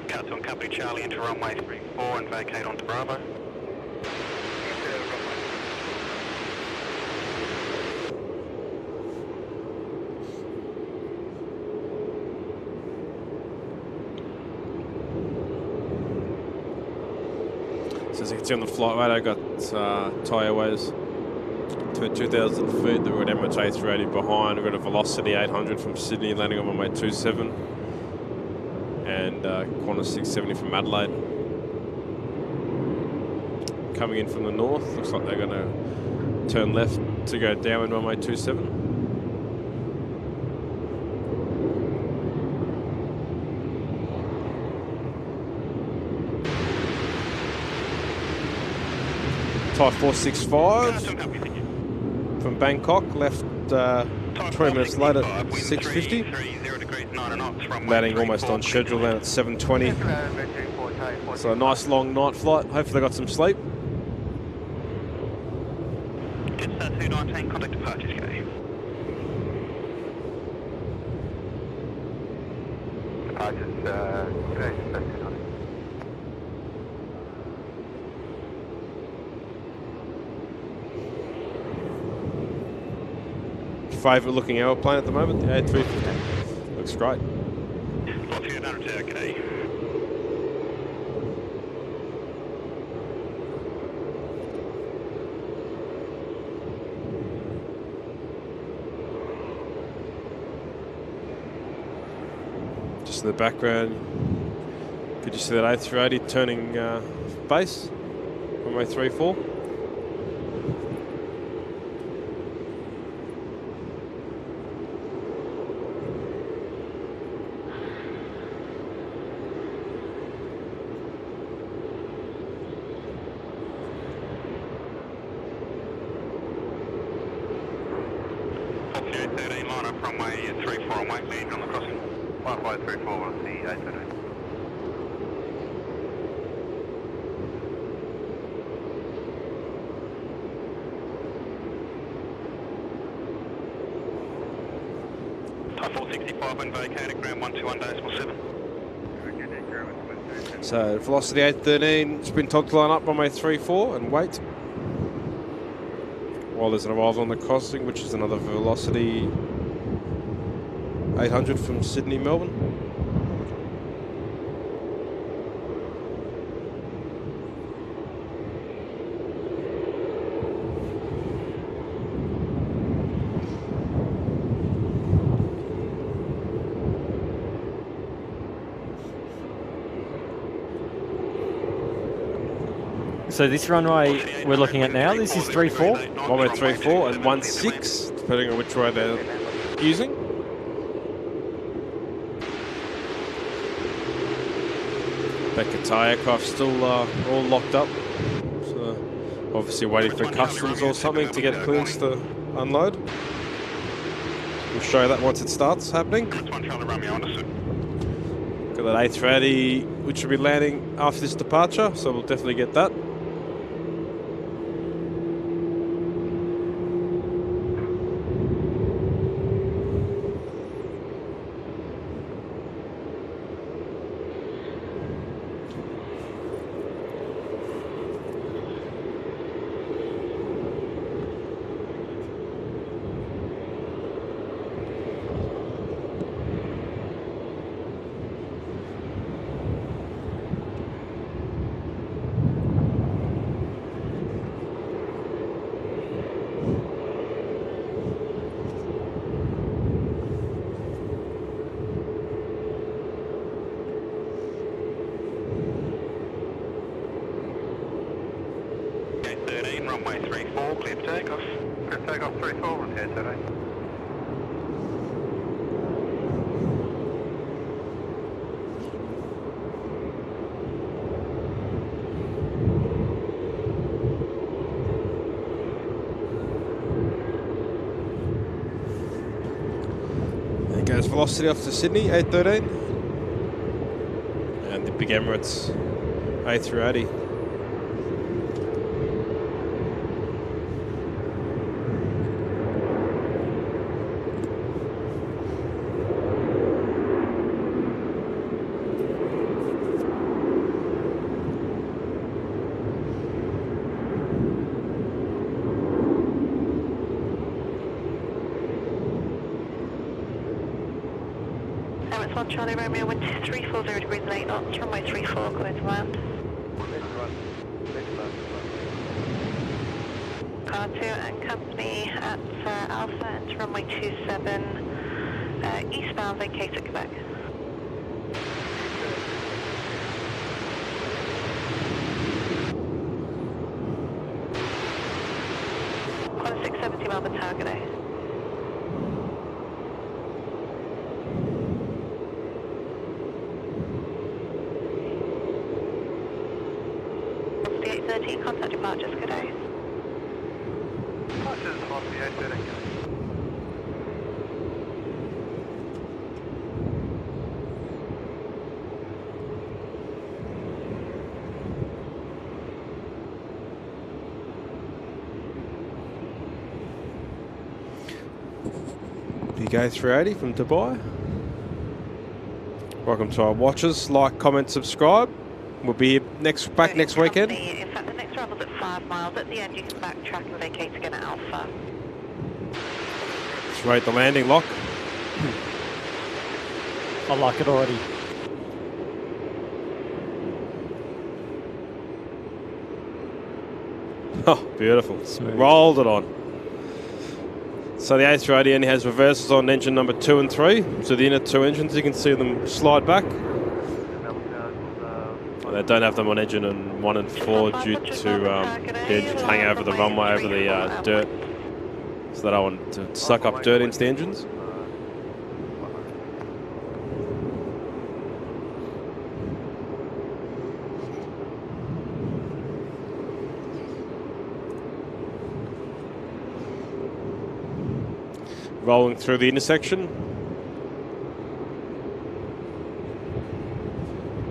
Cuts on company Charlie into runway 34 and vacate onto Bravo. So as you can see on the flight radar, got Thai Airways to 2,000 feet. We've got Emirates A380 behind. We've got a Velocity 800 from Sydney landing on runway 27. And Qantas 670 from Adelaide. Coming in from the north. Looks like they're going to turn left to go down in runway 27. Thai 465 from Bangkok, left 20 minutes later at 6:50. Landing almost on schedule then at 7:20. So a nice long night flight. Hopefully they got some sleep. Jetstar 219, contact departures, okay. Departures, okay, Jetstar 219. Favourite looking aeroplane at the moment, the A350. Looks great. Okay. Just in the background, could you see that A380 turning base? Runway 34. So Velocity 813, spin tog to line up runway 34 and wait. While there's an arrival on the crossing, which is another Velocity 800 from Sydney, Melbourne. So this runway we're looking at now, this is 34? Runway 34 and 16, depending on which way they're using. Thai aircraft still all locked up. So obviously waiting for customs or something to get clearance to unload. We'll show you that once it starts happening. Got that A380 which will be landing after this departure, so we'll definitely get that. runway 34, clear for takeoff. Clear for takeoff 34, on here today. There goes velocity off to Sydney, 813. And the big Emirates, A380. Emirates 1 Charlie Romeo, wind 340 degrees and 8 knots, runway 34, clear to land. Car 2 and company at Alpha, enter runway 27, eastbound, vacate at Quebec. Qantas 670 Melbourne Tower, good day. Velocity 813, contact departures, good day. Departures velocity 813. Big A380 from Dubai. Welcome to our watchers. Like, comment, subscribe. We'll be back next weekend. In fact, the next arrival's at 5 miles. At the end, you can backtrack and vacate again at Alpha. Let's rate the landing lock. I like it already. Oh, beautiful. Smooth. Rolled it on. So the A380 only has reversals on engine number 2 and 3. So the inner two engines, you can see them slide back. They don't have them on engine 1 and 4 due to the engines hang over the runway, over the dirt. So they don't want to suck up dirt into the engines. Rolling through the intersection.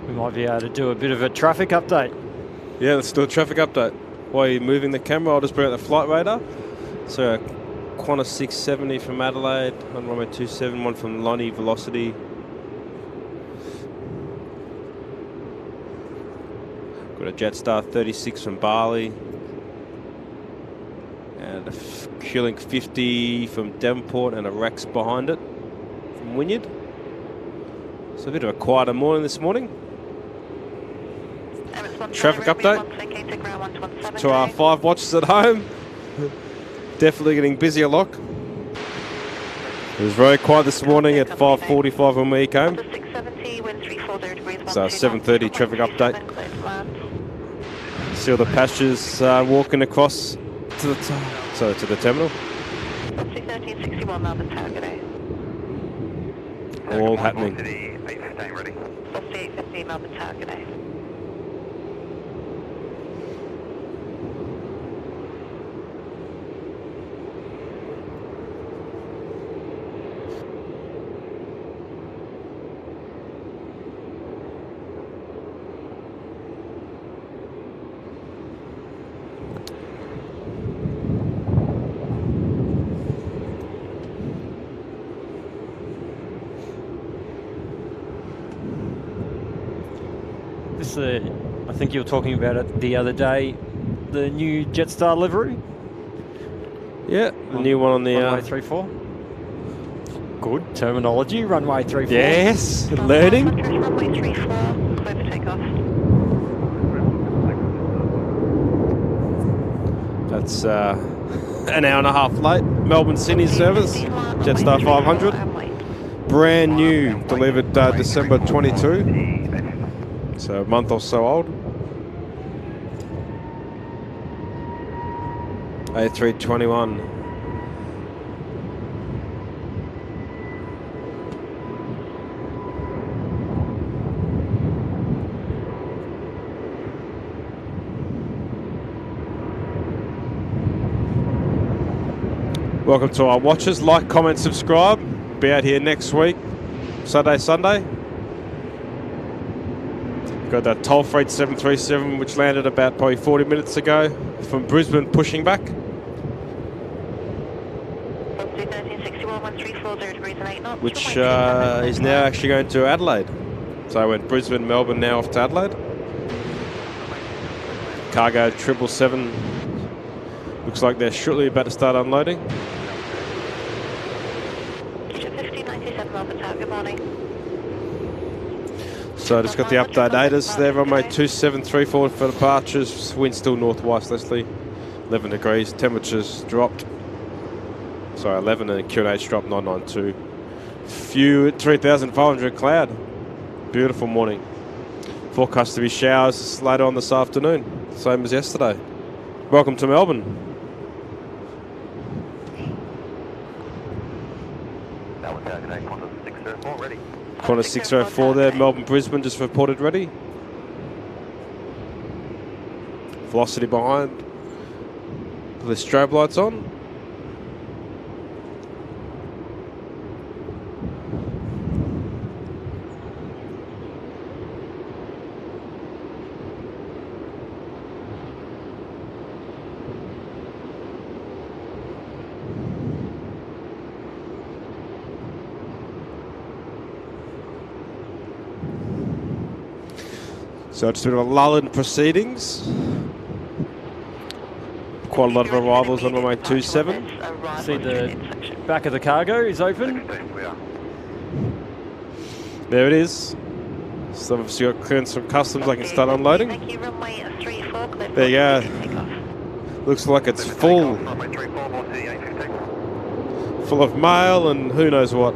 We might be able to do a bit of a traffic update. Yeah, let's do a traffic update. While you're moving the camera, I'll just bring out the flight radar. So Qantas 670 from Adelaide, on runway 27, one from Lonnie, velocity. Got a Jetstar 36 from Bali. And a Q-Link 50 from Devonport and a Rex behind it from Wynyard. So a bit of a quieter morning this morning. Traffic update to our 5 watchers at home. Definitely getting busier, lock. It was very quiet this morning at 5:45 when we came. So 7:30 traffic update. See all the passengers walking across to the terminal. All happening. This, I think you were talking about it the other day, the new Jetstar livery. Yeah, the new one on the runway 34. Good terminology, runway 34. Yes, learning. Runway 34, clear for takeoff. That's an hour and a half late. Melbourne Sydney service, Jetstar 500. Brand new, delivered December 22. So a month or so old. A321. Welcome to our watchers. Like, comment, subscribe. Be out here next week, Sunday. Got that toll freight 737, which landed about probably 40 minutes ago from Brisbane, pushing back. Which is now actually going to Adelaide. So I went Brisbane, Melbourne, now off to Adelaide. Cargo 777. Looks like they're shortly about to start unloading. So I just got the update ATIS there, runway 2734 for departures. Wind still northwest westerly, 11 degrees. Temperatures dropped. Sorry, 11 and QNH dropped 992. Few 3,500 cloud. Beautiful morning. Forecast to be showers later on this afternoon, same as yesterday. Welcome to Melbourne. Qantas 604 there, Melbourne, Brisbane just reported ready. Velocity behind. The strobe lights on. So just a bit of a lull in proceedings. Quite a lot of arrivals on runway 27. See the back of the cargo is open. There it is. So obviously got clearance from customs, I can start unloading. There you go. Looks like it's full. Full of mail and who knows what.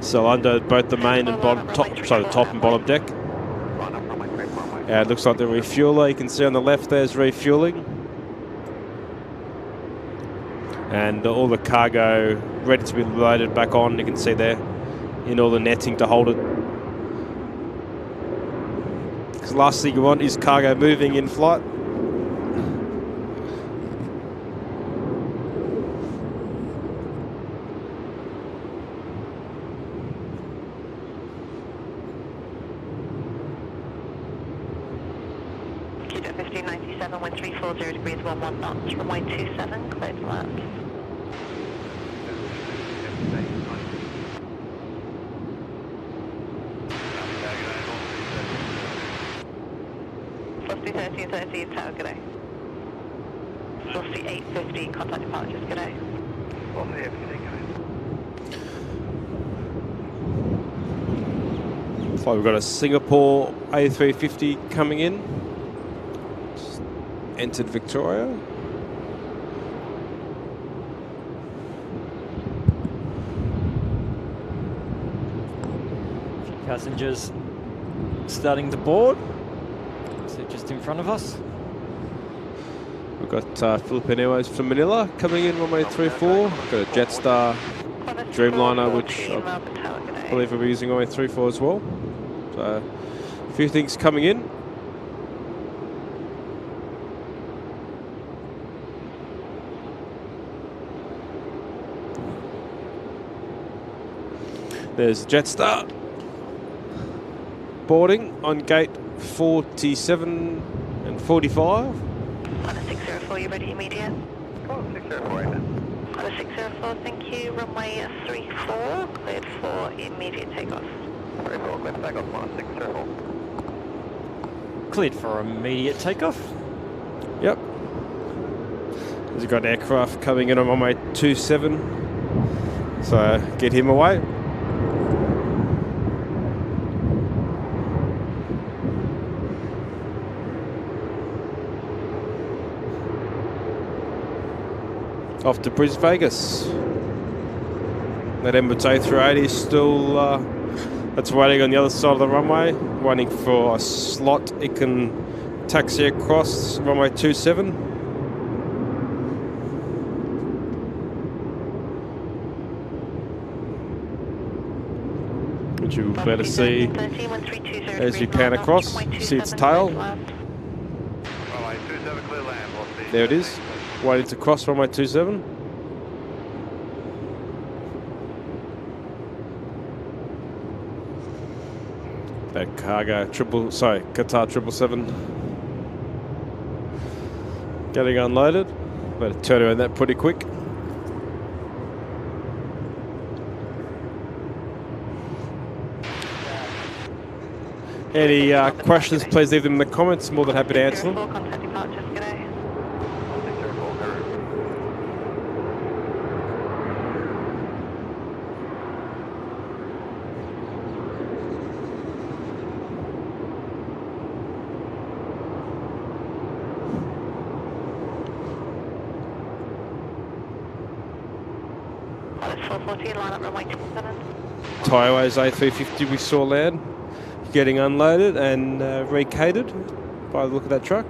So under both the main and bottom, top and bottom deck. Yeah, it looks like the refueler. You can see on the left there's refueling. And all the cargo ready to be loaded back on. You can see there in all the netting to hold it. Because the last thing you want is cargo moving in flight. Runway 27, cleared for land. Velocity 1330, tower, good day. Velocity 850, contact departures, good day. Velocity 850, So we've got a Singapore A350 coming in. Just entered Victoria. Passengers starting to board. So just in front of us. We've got Philippine Airways from Manila coming in runway 34. Got a Jetstar Dreamliner, which I believe we'll be using runway 34 as well. So a few things coming in. There's Jetstar boarding on gate 47 and 45. Qantas 604, you ready immediate? Qantas 604, amen. Qantas 604, thank you. Runway 34, cleared for immediate takeoff. 34, cleared for takeoff, Qantas 604. Cleared for immediate takeoff. Yep. There's got aircraft coming in on runway 27. So get him away. Off to Brisbane, Vegas. That Emirates A380 is still That's waiting on the other side of the runway, waiting for a slot it can taxi across runway 27. Which you'll be able to see as you pan across. See its tail. There it is, waiting to cross runway 27. That cargo Qatar 777 getting unloaded. Better turn around that pretty quick. Any questions, please leave them in the comments. More than happy to answer them. Taiwan's A350 we saw land, getting unloaded and recatered by the look of that truck.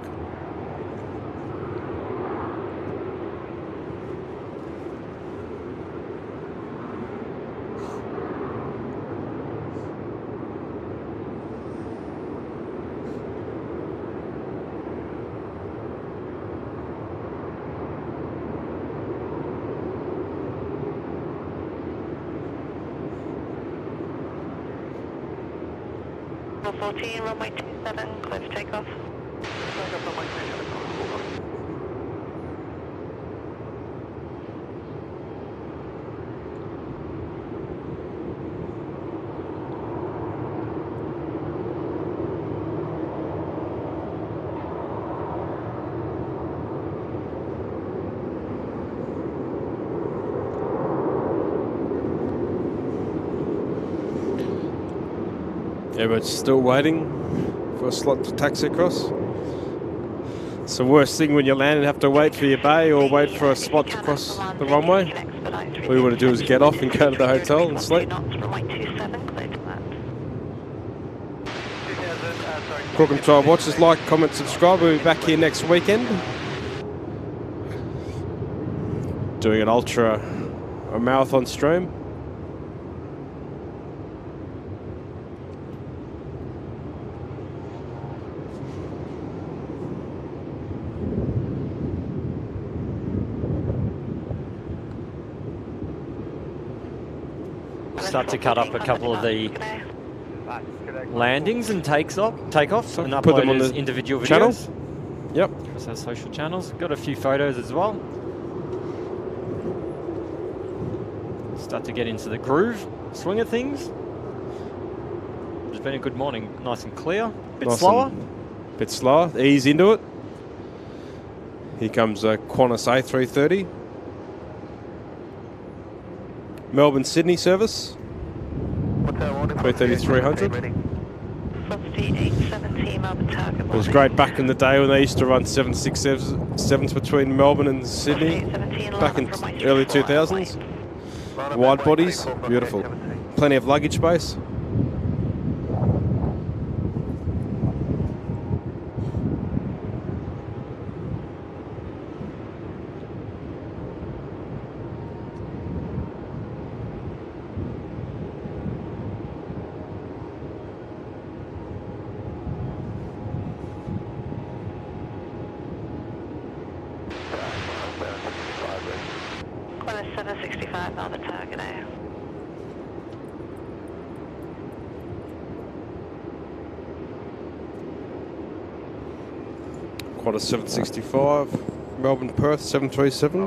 Runway 27, clear for takeoff. Everyone's still waiting for a slot to taxi across. It's the worst thing when you land and have to wait for your bay or wait for a spot to cross the runway. All you want to do is get off and go to the hotel and sleep. Crew Control watchers, like, comment, subscribe. We'll be back here next weekend doing a marathon stream. Start to cut up a couple of the landings and takeoffs and upload put them on as the individual channel. videos. Yep. Across our social channels. Got a few photos as well. Start to get into the groove, swing of things. It's been a good morning, nice and clear. Bit slower. Ease into it. Here comes a Qantas A330. Melbourne Sydney service. 330-300. It was great back in the day when they used to run 767s between Melbourne and Sydney back in early 2000s. Wide bodies, beautiful. Plenty of luggage space. Qantas 765 on the target now. Qantas 765, Melbourne Perth 737.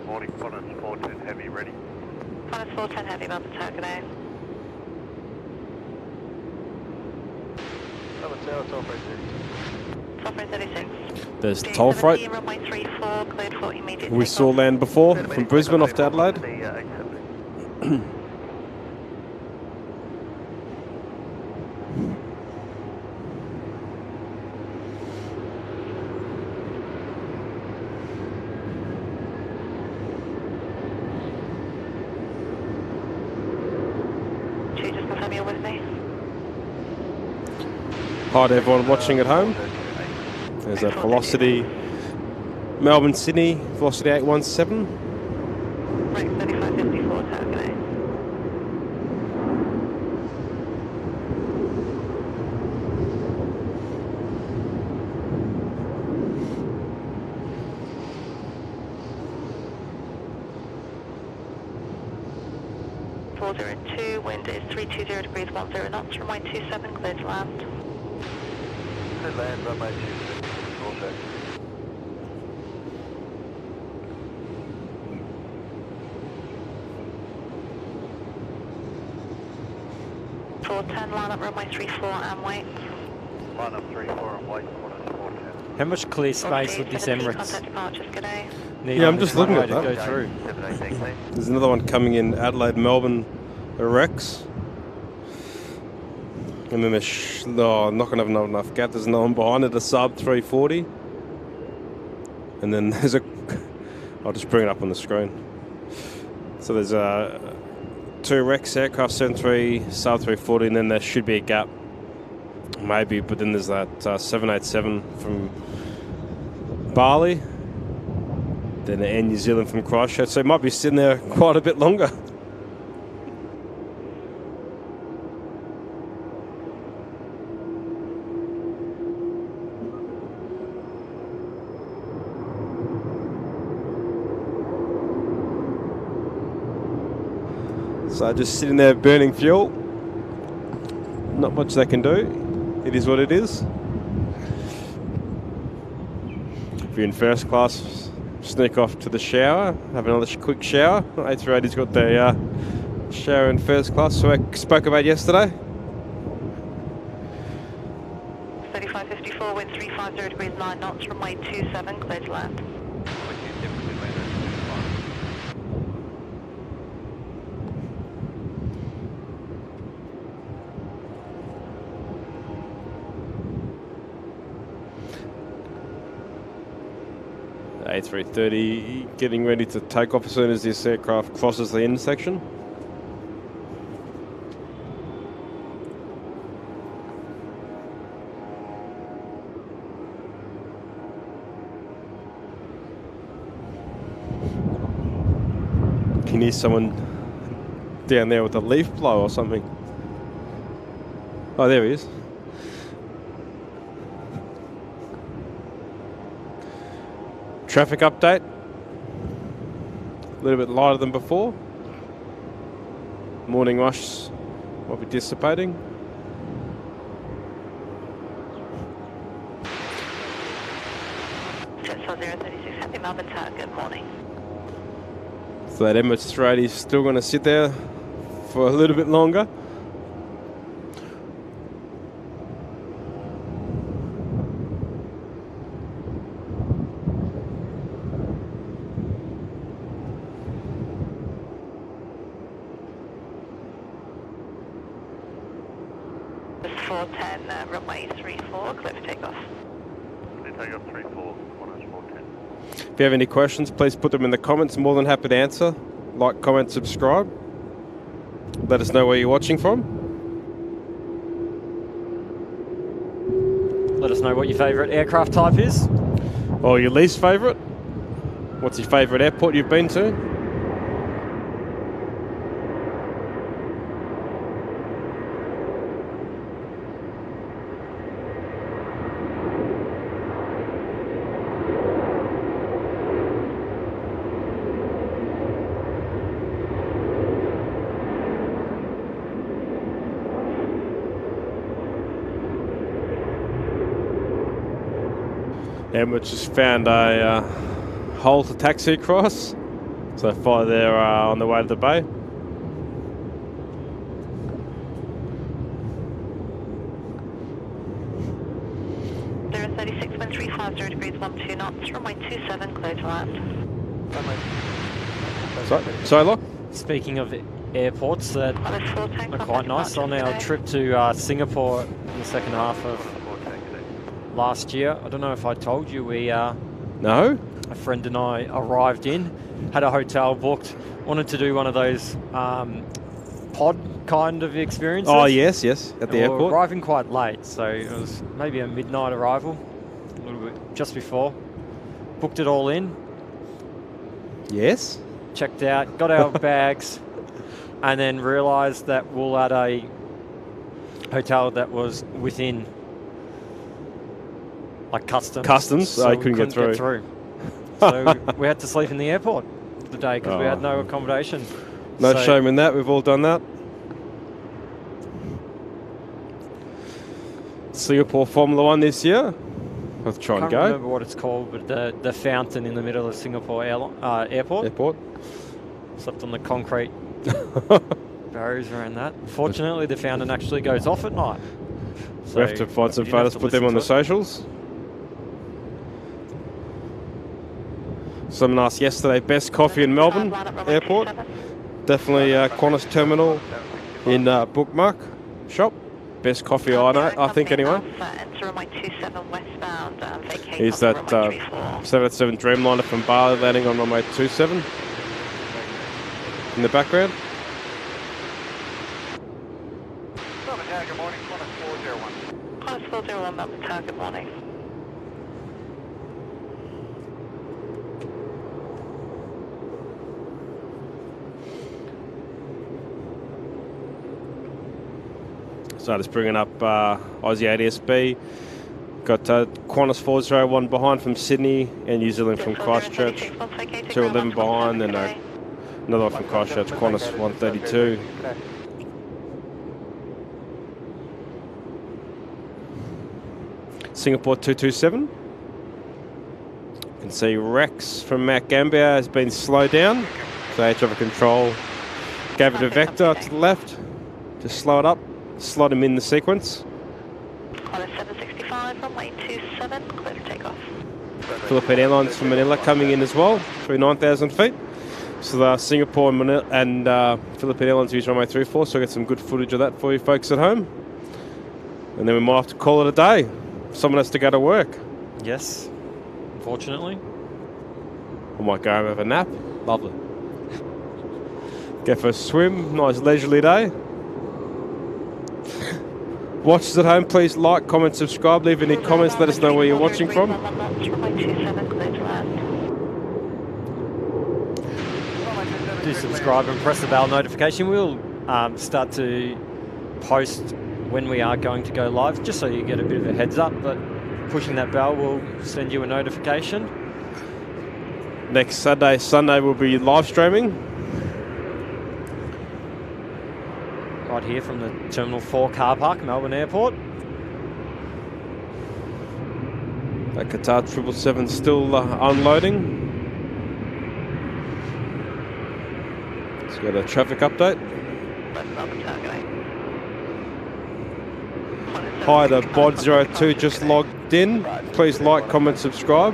Morning, Qantas 410 Heavy ready. Qantas 410 Heavy on the target now. Tower 36. There's toll freight. Runway 34, cleared for immediate We saw land before from Brisbane off to Adelaide. Just confirm you're with me. Hi to everyone watching at home. There's that Velocity, Melbourne, Sydney, Velocity 817. Right, 3554, tower, good day. Wind is 320 degrees 10 knots, runway 27, clear to land. Clear land, runway 27, also. Line up runway 34 and wait. Line up 34 and wait, quarters 410. How much clear space would this Emirates Contact departures, good day. need Yeah, on I'm this just looking runway at to that. go through? 718 clear. There's another one coming in Adelaide, Melbourne, Rex. And then there's not going to have enough gap. There's another one behind it, a sub 340. And then there's a... I'll just bring it up on the screen. So there's two Rex aircraft, 73, sub 340, and then there should be a gap. Maybe, but then there's that 787 from Bali. Then the Air New Zealand from Christchurch. So it might be sitting there quite a bit longer. So just sitting there burning fuel. Not much they can do. It is what it is. If you're in first class, sneak off to the shower, have another quick shower. A380's got the shower in first class, so I spoke about yesterday. 3554, wind 350 degrees 9 knots, runway 27, clear to land. A330 getting ready to take off as soon as this aircraft crosses the intersection. Can you hear someone down there with a leaf blow or something? Oh, there he is. Traffic update. A little bit lighter than before. Morning rush will be dissipating. Jetstar 036, happy Melbourne Tower, good morning. So that Emirates 380 is still going to sit there for a little bit longer. Runway 34, clear for takeoff. Clear takeoff 34, quarters 410. If you have any questions, please put them in the comments. More than happy to answer. Like, comment, subscribe. Let us know where you're watching from. Let us know what your favourite aircraft type is. Or your least favourite. What's your favourite airport you've been to? Emirates just found a hole to taxi across, so far they're on the way to the bay. There are 36, wind 350 degrees 12 knots, runway 27, clear to land. Sorry, Locke? Speaking of airports that There's full tank are quite nice, on our trip to Singapore in the second half of last year, I don't know if I told you, we No? a friend and I arrived in, had a hotel booked, wanted to do one of those pod kind of experience. Oh, yes, at the We were airport. arriving quite late, so it was maybe a midnight arrival, a little bit just before. Booked it all in, Yes. checked out, got our bags, and then realised that we're at a hotel that was within like customs. So I couldn't get through. So we had to sleep in the airport for the day because we had no accommodation. No So- shame in that. We've all done that. Singapore Formula One this year. Let's try I and can't go. remember what it's called, but the fountain in the middle of Singapore airport. Airport. Slept on the concrete barriers around that. Fortunately, the fountain actually goes off at night. We have to find some you didn't have photos, to put them on listen the to it. socials. Someone asked yesterday, best coffee in Melbourne Airport. Definitely Qantas Terminal in Bookmark Shop. Best coffee I know, I think anyway. Is that 787 Dreamliner from Bali landing on runway 27 in the background. Melbourne Tower, good morning. Qantas 401. Qantas 401, Melbourne Tower, good morning. So just bringing up Aussie ATSB. Got Qantas 401 behind from Sydney and New Zealand from Christchurch. 211 behind, and another one from Christchurch, Qantas 132. Singapore 227. You can see Rex from Mount Gambier has been slowed down. So air traffic control gave it a vector to the left to slow it up, slot him in the sequence. Qantas 765, runway 27, clear for takeoff. Philippine Airlines from Manila coming in as well, through 9,000 feet. So the Singapore and, Manila and Philippine Airlines use runway 34, so I'll get some good footage of that for you folks at home. And then we might have to call it a day. Someone has to go to work. Yes, unfortunately. I might go home and have a nap. Lovely. Go for a swim, nice leisurely day. Watchers at home, please like, comment, subscribe. Leave any comments, let us know where you're watching from. Do subscribe and press the bell notification. We'll start to post when we are going to go live, just so you get a bit of a heads up, but pushing that bell will send you a notification. Next Sunday we'll be live streaming. Right here from the Terminal 4 car park, Melbourne Airport. That Qatar 777 still unloading. Let's go to traffic update. Hi, the Bod02 just logged in. Please like, comment, subscribe.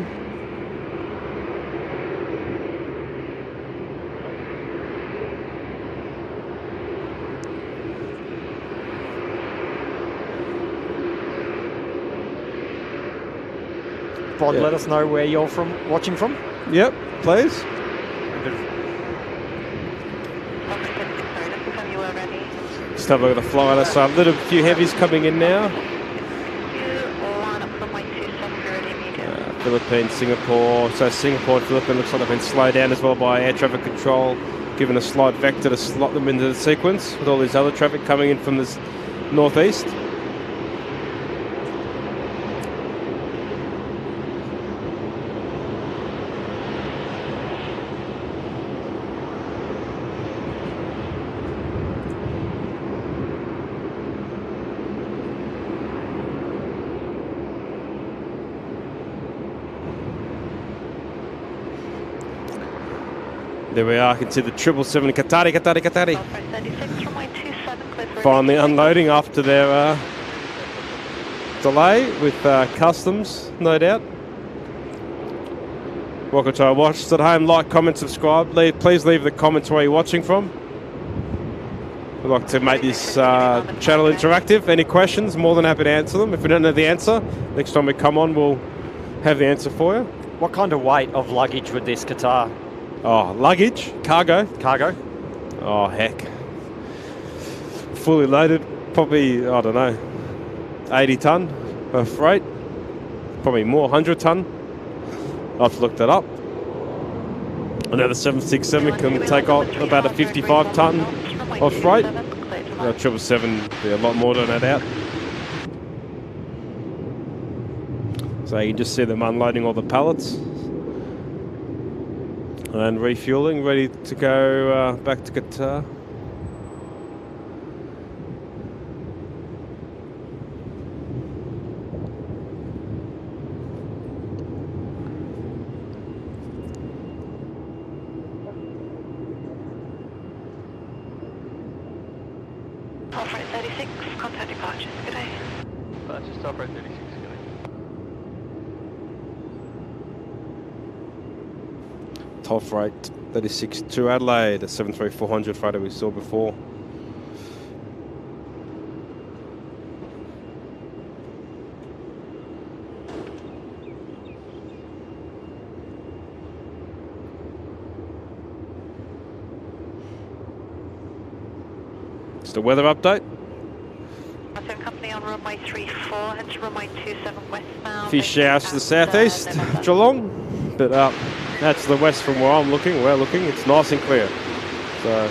Bod, Yeah. let us know where you're watching from. Yep, please. Just have a look at the flyer. So a little few heavies coming in now. Philippines, Singapore. So Singapore and Philippines looks like they've been slowed down as well by air traffic control, given a slight vector to slot them into the sequence with all this other traffic coming in from the northeast. There we are. I can see the 777 Qatari. Finally unloading after their delay with customs, no doubt. Welcome to our watchers at home. Like, comment, subscribe. Please leave the comments where you're watching from. We'd like to make this channel interactive. Any questions, more than happy to answer them. If we don't know the answer, next time we come on, we'll have the answer for you. What kind of weight of luggage would this Qatar? Oh, luggage, cargo. Cargo? Oh, heck. fully loaded, probably, I don't know, 80 tonne of freight, probably more, 100 tonne. I'll have to look that up. Another 767 can take off about a 55 tonne of freight. 777 be a lot more than that out. So you can just see them unloading all the pallets and refueling, ready to go back to Qatar. Operate 36, contact departures, good day. Just operate 36, good day. Toll freight 36 to Adelaide, the 73400 photo we saw before. Just a weather update. Company on runway 34, head to runway 27 westbound. A few showers to the southeast of Geelong, but that's the west from where we're looking, it's nice and clear. So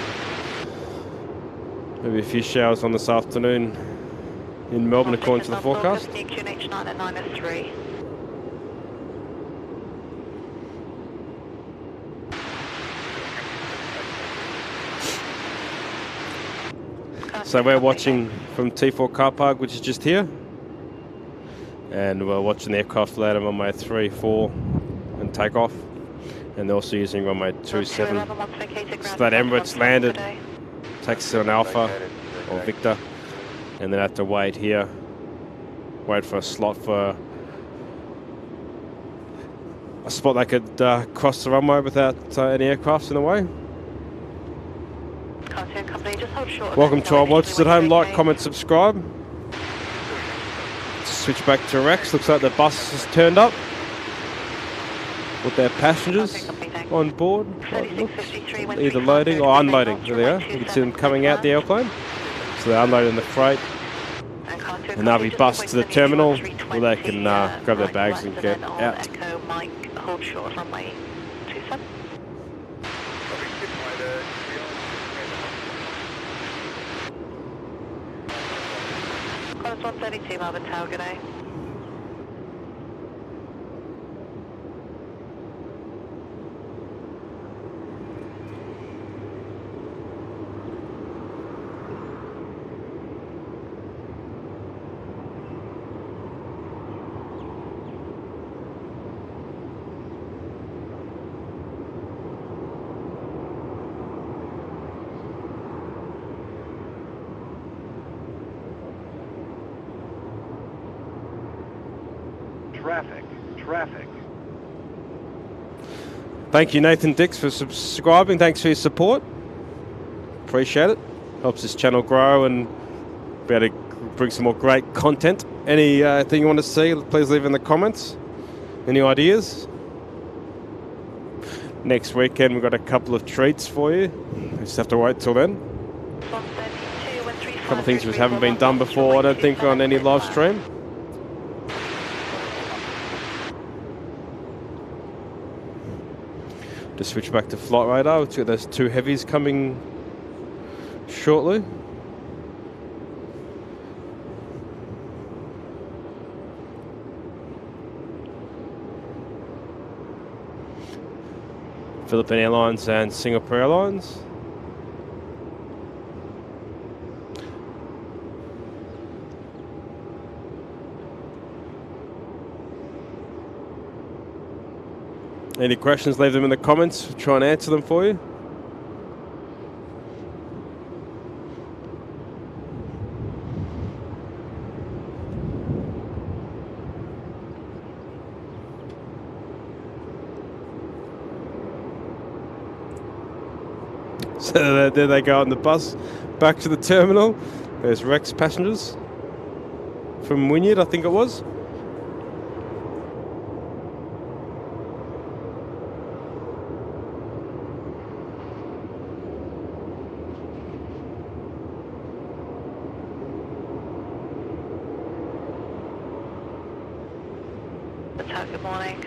maybe a few showers on this afternoon in Melbourne according to the forecast. QNH 9 and 903. So we're watching from T4 car park, which is just here, and we're watching the aircraft land on runway 34 and take off, and they're also using runway 27. So that Emirates landed, takes it on Alpha or Victor, and then have to wait here, wait for a slot for a spot they could cross the runway without any aircrafts in the way. Welcome to our watchers at home. Like, comment, subscribe. Switch back to Rex. Looks like the bus has turned up with their passengers on board. Either loading or unloading. There they are. You can see them coming out the airplane. So they're unloading the freight, and they'll be bussed to the terminal where they can grab their bags and get out. Hold short runway 27. Qantas 132 Melbourne Tower, good day. Traffic. Thank you, Nathan Dix, for subscribing. Thanks for your support. Appreciate it. Helps this channel grow and be able to bring some more great content. Anything you want to see, please leave in the comments. Any ideas? Next weekend, we've got a couple of treats for you. We just have to wait till then. A couple of things which haven't been done before, I don't think, on any live stream. Just switch back to flight radar. We've got those two heavies coming shortly. Philippine Airlines and Singapore Airlines. Any questions, leave them in the comments. We'll try and answer them for you. So there they go on the bus back to the terminal. There's Rex passengers from Wynyard, I think it was. Tower, good morning.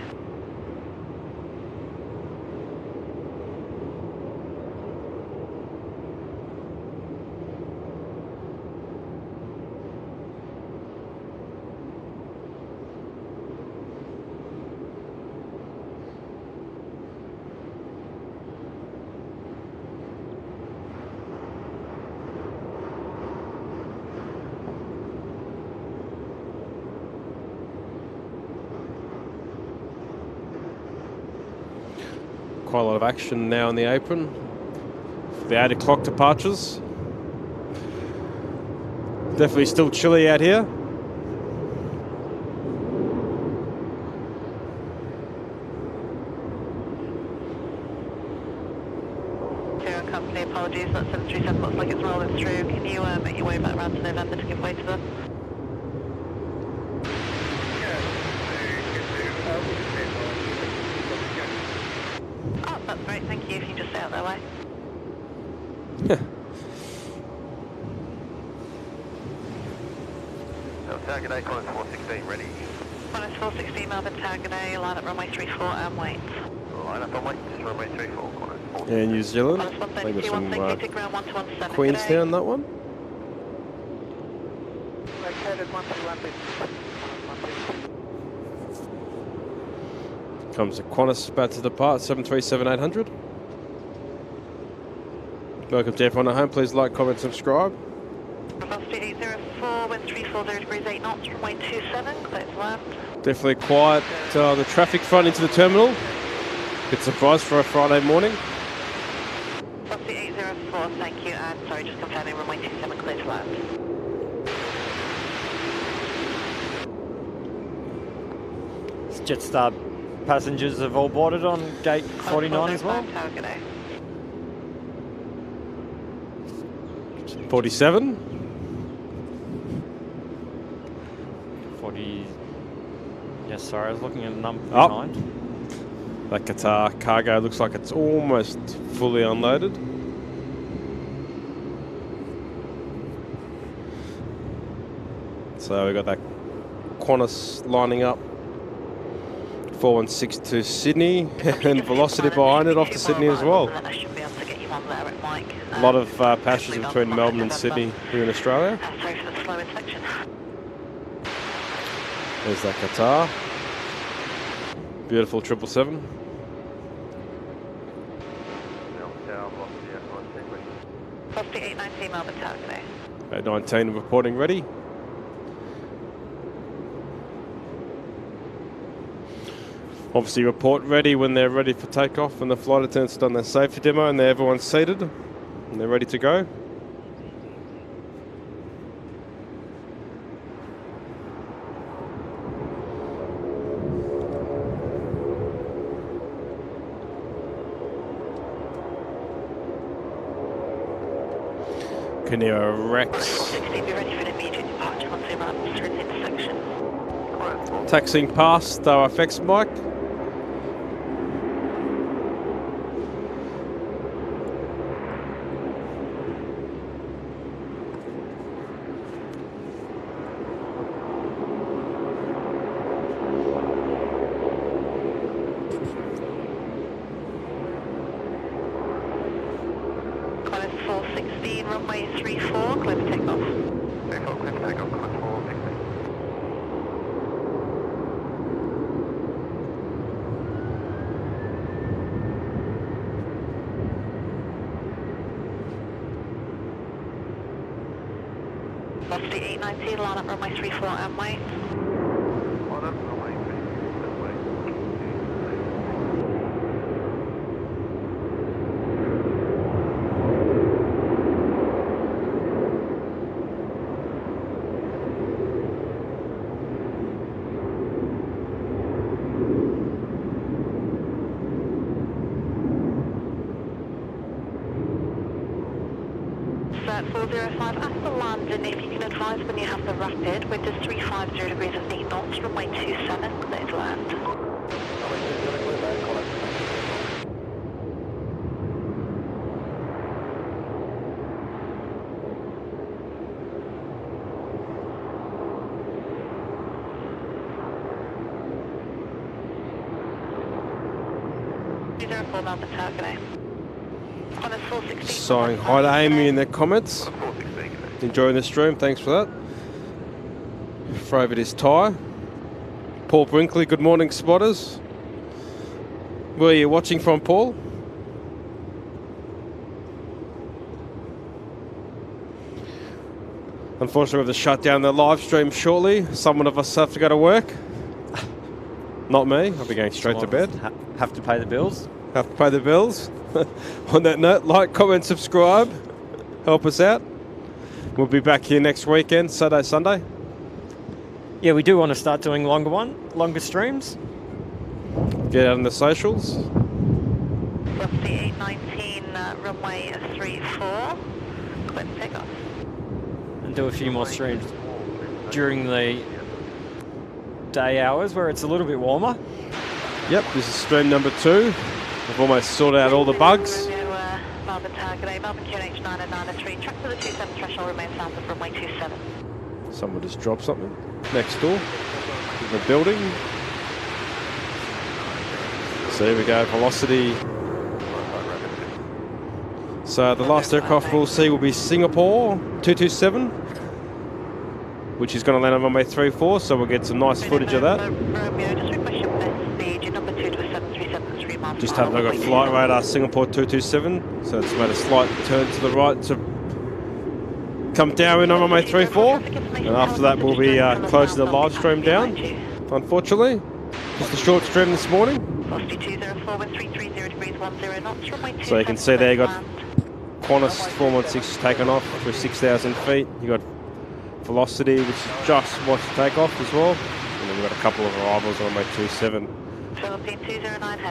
Quite a lot of action now in the apron. The 8 o'clock departures. Definitely still chilly out here. Zero company, apologies, that 737 looks like it's rolling through. Can you make your way back around to November to give way to them? Oh, that's great, thank you. If you can just stay out that way. Target A, Qantas 416 ready. Qantas 416, Melbourne Target A, line up runway 34 and wait. Line up on wait, just runway 34, Qantas 416. Yeah, New Zealand. Qantas I think there's 132, some 160 to ground 1217. Queenstown, that one. Located 121. Comes the Qantas about to depart, 737-800. Welcome to everyone at home. Please like, comment, subscribe. Velocity 804, wind 340 degrees 8 knots, runway 27, clear to land. Definitely quiet on the traffic front into the terminal. Bit surprised for a Friday morning. Velocity 804, thank you, and sorry, just confirming runway 27, clear to land. Jetstar passengers have all boarded on gate 49 as well. Tower, good day. 47. 40. Yes, sorry, I was looking at the number Oh. behind. That Qatar cargo looks like it's almost fully unloaded. So we've got that Qantas lining up 416 to Sydney and Velocity behind it off to Sydney as well. I should be able to get you on there at Mike. A lot of passengers between Melbourne and Sydney here in Australia. Sorry for the slow inspection. There's that Qatar. Beautiful 777. Velocity 819, Melbourne Tower, good day. 819 reporting ready. Obviously report ready when they're ready for takeoff and the flight attendants done their safety demo and everyone's seated and they're ready to go. Canera Rex 416, be ready for an immediate departure once they run through the intersection. taxiing past OFX Mike. Qantas 416, runway 34, clear for takeoff. 34, clear for takeoff, Qantas 416. Velocity 819, line up runway 34 and wait. Line up, runway 34 and wait. Set 405 after London, if you can advise when you have the rapid, wind is 350 degrees of 8 knots, runway 27, clear to land. 04 Melbourne Tower, good day. Qantas 416. Saying hi to Amy in the comments. 416. Enjoying the stream, thanks for that. Throw over this tyre. Paul Brinkley, good morning, spotters. Where are you watching from, Paul? Unfortunately, we have to shut down the live stream shortly. Someone of us have to go to work. Not me. I'll be going straight to bed. Have to pay the bills. Have to pay the bills. On that note, like, comment, subscribe. Help us out. We'll be back here next weekend, Saturday, Sunday. Yeah, we do want to start doing longer streams. Get out on the socials. Velocity 819, runway 34. Clear for takeoff. And do a few more streams during the day hours where it's a little bit warmer. Yep, this is stream number 2. I've almost sorted out all the bugs. Melbourne Tower, good day. Melbourne QNH 993. Track to the 27 threshold remains south of runway 27. Someone just dropped something next door in the building. So here we go, velocity. So the last aircraft we'll see will be Singapore 227, which is going to land on runway 34, so we'll get some nice footage of that. Just having a look at flight radar Singapore 227, so it's made a slight turn to the right to come down on runway 34, and after that we'll be closing the live stream down, unfortunately. Just a short stream this morning. So you can see there you got Qantas 416 taken off through 6,000 feet. You got Velocity, which is just watched take off as well. And then we've got a couple of arrivals on runway 27.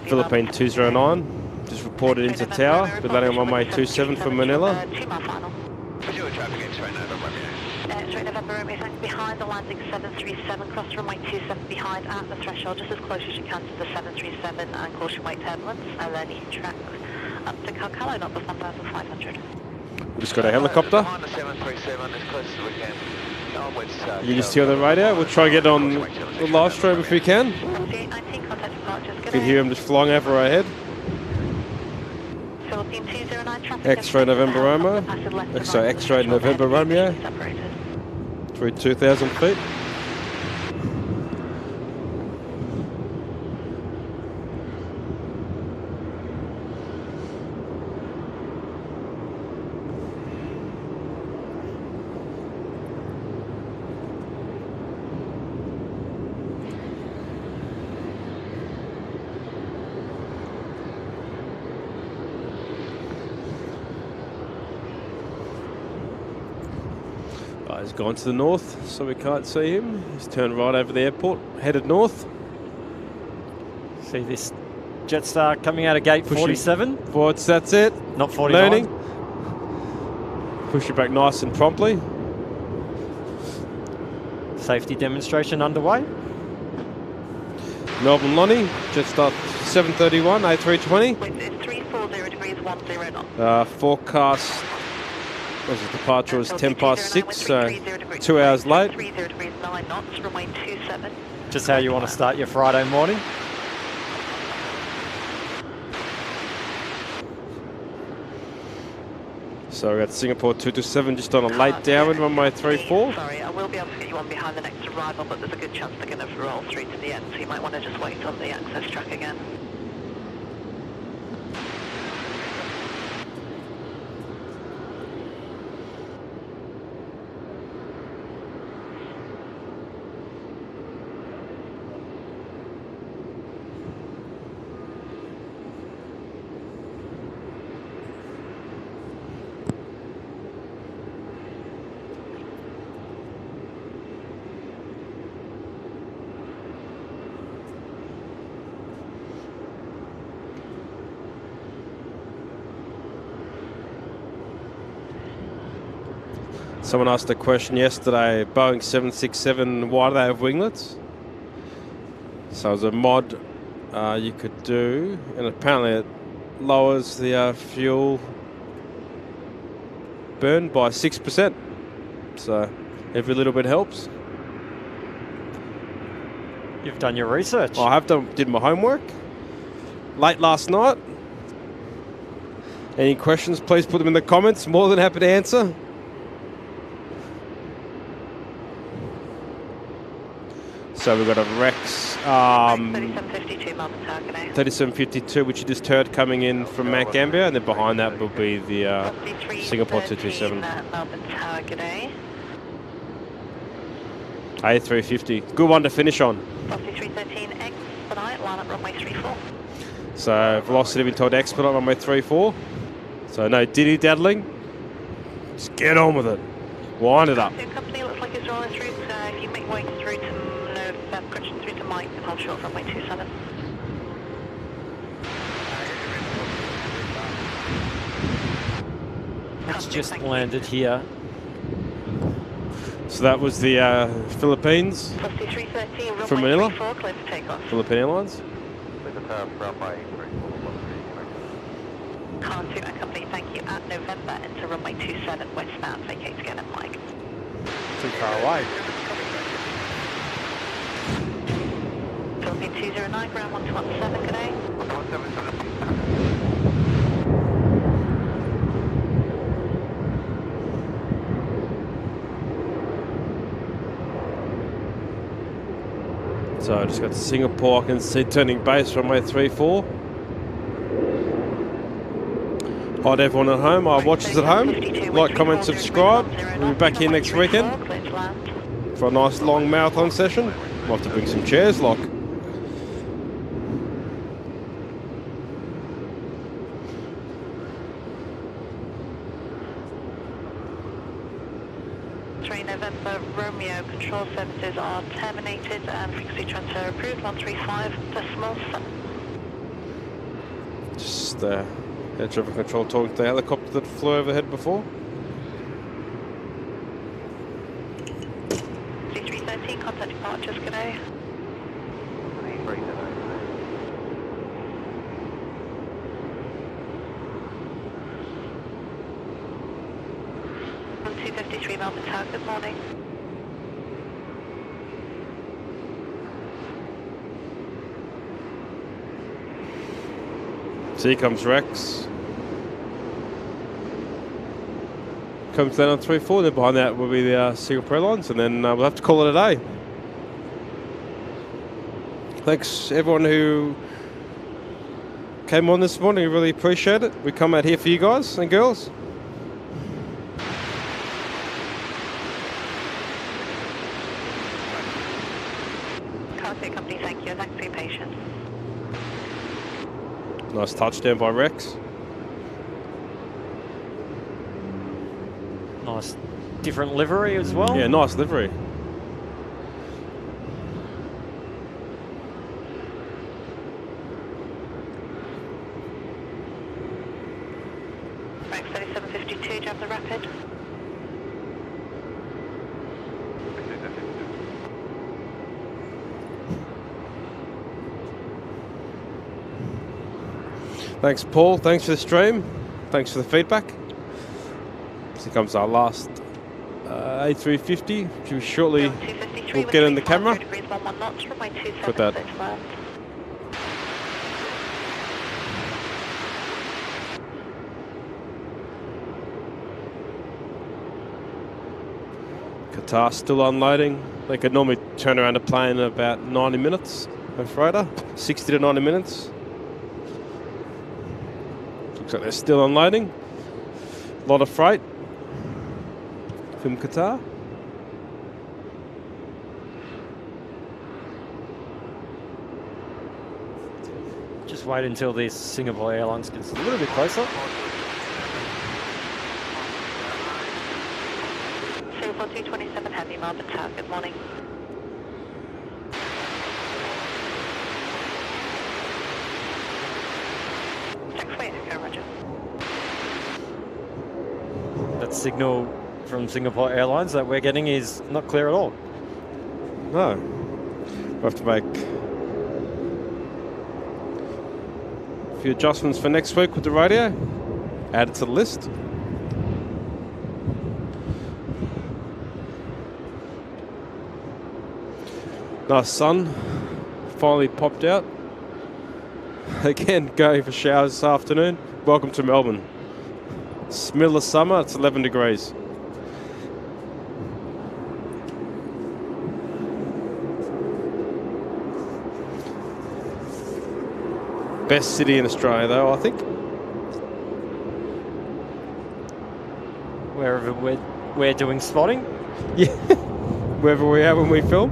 Philippine 209 just reported into tower. We're landing on runway 27 from Manila. Straight November Romeo, thanks. Behind the landing 737, cross runway 27 behind at the threshold, just as close as you can to the 737 and caution weight turbulence, and then you can track up to Calcalo, not the 1,500. We just got a helicopter. Behind the 737 as close as we can. You just hear on the radio. We'll try and get on the live stream if we can. 4819, contact departures. You can hear him just flying over our head. Philippine 209, traffic. X-ray November Romeo. Sorry, X-ray November Romeo. Through 2,000 feet. He's gone to the north, so we can't see him. He's turned right over the airport, headed north. See this Jetstar coming out of gate 47. Forwards, that's it. Not 49. Learning. Push it back nice and promptly. Safety demonstration underway. Melbourne Lonnie, Jetstar 731, A320. Wind is 340 degrees 10 knots. Forecast. As the departure was 10 past 6, so 2 hours late. 30 degrees 9 knots, runway 27. Just how you want to start your Friday morning. So we got Singapore 227 just on a late downwind, runway 34. Sorry, I will be able to get you on behind the next arrival, but there's a good chance they're going to roll through to the end, so you might want to just wait on the access track again. Someone asked a question yesterday, Boeing 767, why do they have winglets? So as a mod you could do, and apparently it lowers the fuel burn by 6%. So every little bit helps. You've done your research. I have did my homework. Late last night, Any questions, please put them in the comments. More than happy to answer. So we've got a Rex 3752 Melbourne Target A. 3752, which you just heard coming in from Mount Gambier, and then behind that will be the Singapore 227. Melbourne Target A. A350. Good one to finish on. Velocity 313X tonight, line up runway 34. So velocity been told to expedite runway 34. So no diddy-daddling. Just get on with it. Wind it up. The company looks like it's rolling through. If you make way through to correction through to Mike, and hold short runway 27. It's just landed here. So that was the Philippines Velocity 313, runway from Manila. 34, clear for takeoff. Philippine Airlines. Car 2 and company, thank you. At November, enter runway 27 westbound, vacate to get in Mike. Too far away. Philippine 209, ground 117, good day. So I just got to Singapore. I can see turning base runway 34. Hi to everyone at home, our watchers at home. Like, comment, subscribe. We'll be back here next weekend for a nice long marathon session. We'll have to bring some chairs, like. November Romeo, control services are terminated and frequency transfer approved, 135.7. Just air traffic control talking to the helicopter that flew overhead before. C313, contact departures, good day. Melbourne Tower, good morning. So here comes Rex. Comes down on 34, then behind that will be the Singapore Airlines, and then we'll have to call it a day. Thanks everyone who came on this morning, I really appreciate it. We come out here for you guys and girls. Company, thank you. Thanks for your patience. Nice touchdown by Rex. Nice different livery as well. Yeah, nice livery. Rex 3752, do you have the rapid? Thanks, Paul. Thanks for the stream. Thanks for the feedback. So here comes our last A350, which we shortly will get in the camera. Put that. Qatar still unloading. They could normally turn around a plane in about 90 minutes, a freighter, 60 to 90 minutes. Looks like they're still unloading. A lot of freight from Qatar. Just wait until this Singapore Airlines gets a little bit closer. Singapore 227 Heavy, Melbourne Tower, good morning. That signal from Singapore Airlines that we're getting is not clear at all. No. We'll have to make a few adjustments for next week with the radio. Add it to the list. Nice sun. Finally popped out. Again, going for showers this afternoon. Welcome to Melbourne. It's middle of summer, it's 11 degrees. Best city in Australia though, I think. Wherever we're doing spotting. Yeah, wherever we are when we film.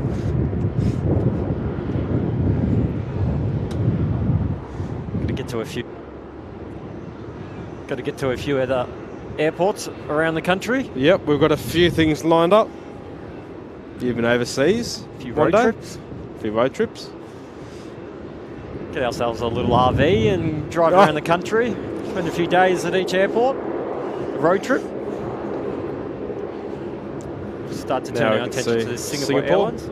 Got to get to a few other airports around the country. Yep, we've got a few things lined up. Even overseas. A few one road day. trips. A few road trips. Get ourselves a little RV and drive around the country. Spend a few days at each airport. A road trip. Start to turn our attention to the Singapore Airlines.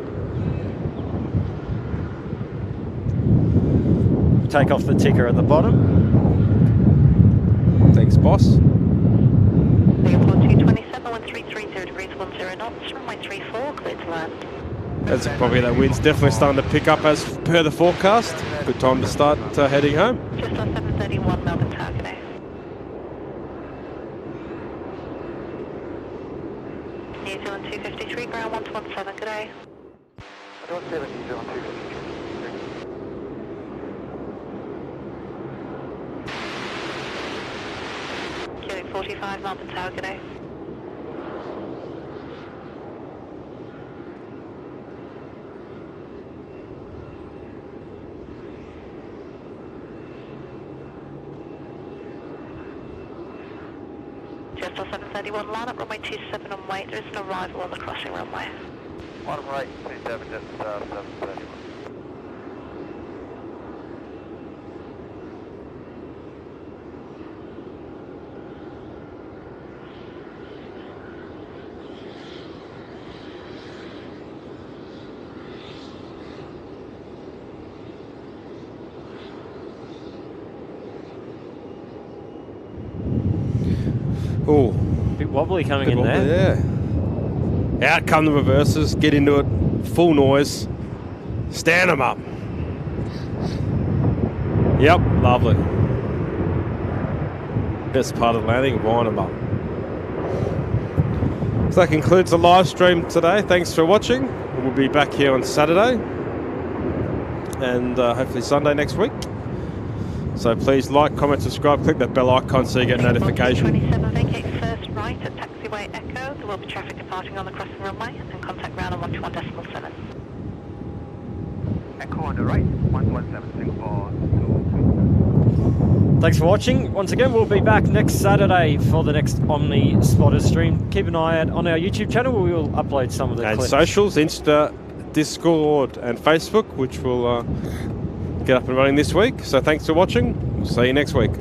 Take off the ticker at the bottom. Thanks, boss. Singapore 227, 1330 degrees 10 knots, runway 34, clear to land. As probably that wind's definitely starting to pick up as per the forecast. Good time to start heading home. Just on 731 Melbourne Tower, good day. New Zealand 253, ground 117, good day. 117, New Zealand 253. Queuing 45 Melbourne Tower, good day. Just on 731 line up, runway 27 on wait. There is an arrival on the crossing runway. Bottom right, 27, just 731. Oh, Bit wobbly coming in there. Yeah. Out come the reversers, get into it, full noise, stand them up. Yep, lovely. Best part of landing, wind them up. So that concludes the live stream today. Thanks for watching. We'll be back here on Saturday and hopefully Sunday next week. So please like, comment, subscribe, click that bell icon so you get notification. 27, vacate first right at taxiway Echo. There will be traffic departing on the crossing runway and contact ground on 121.7. Echo on the right, 117, Singapore. Thanks for watching. Once again, we'll be back next Saturday for the next Omni Spotter stream. Keep an eye out on our YouTube channel where we will upload some of the And clips. socials, Insta, Discord and Facebook, which will get up and running this week. So thanks for watching. We'll see you next week.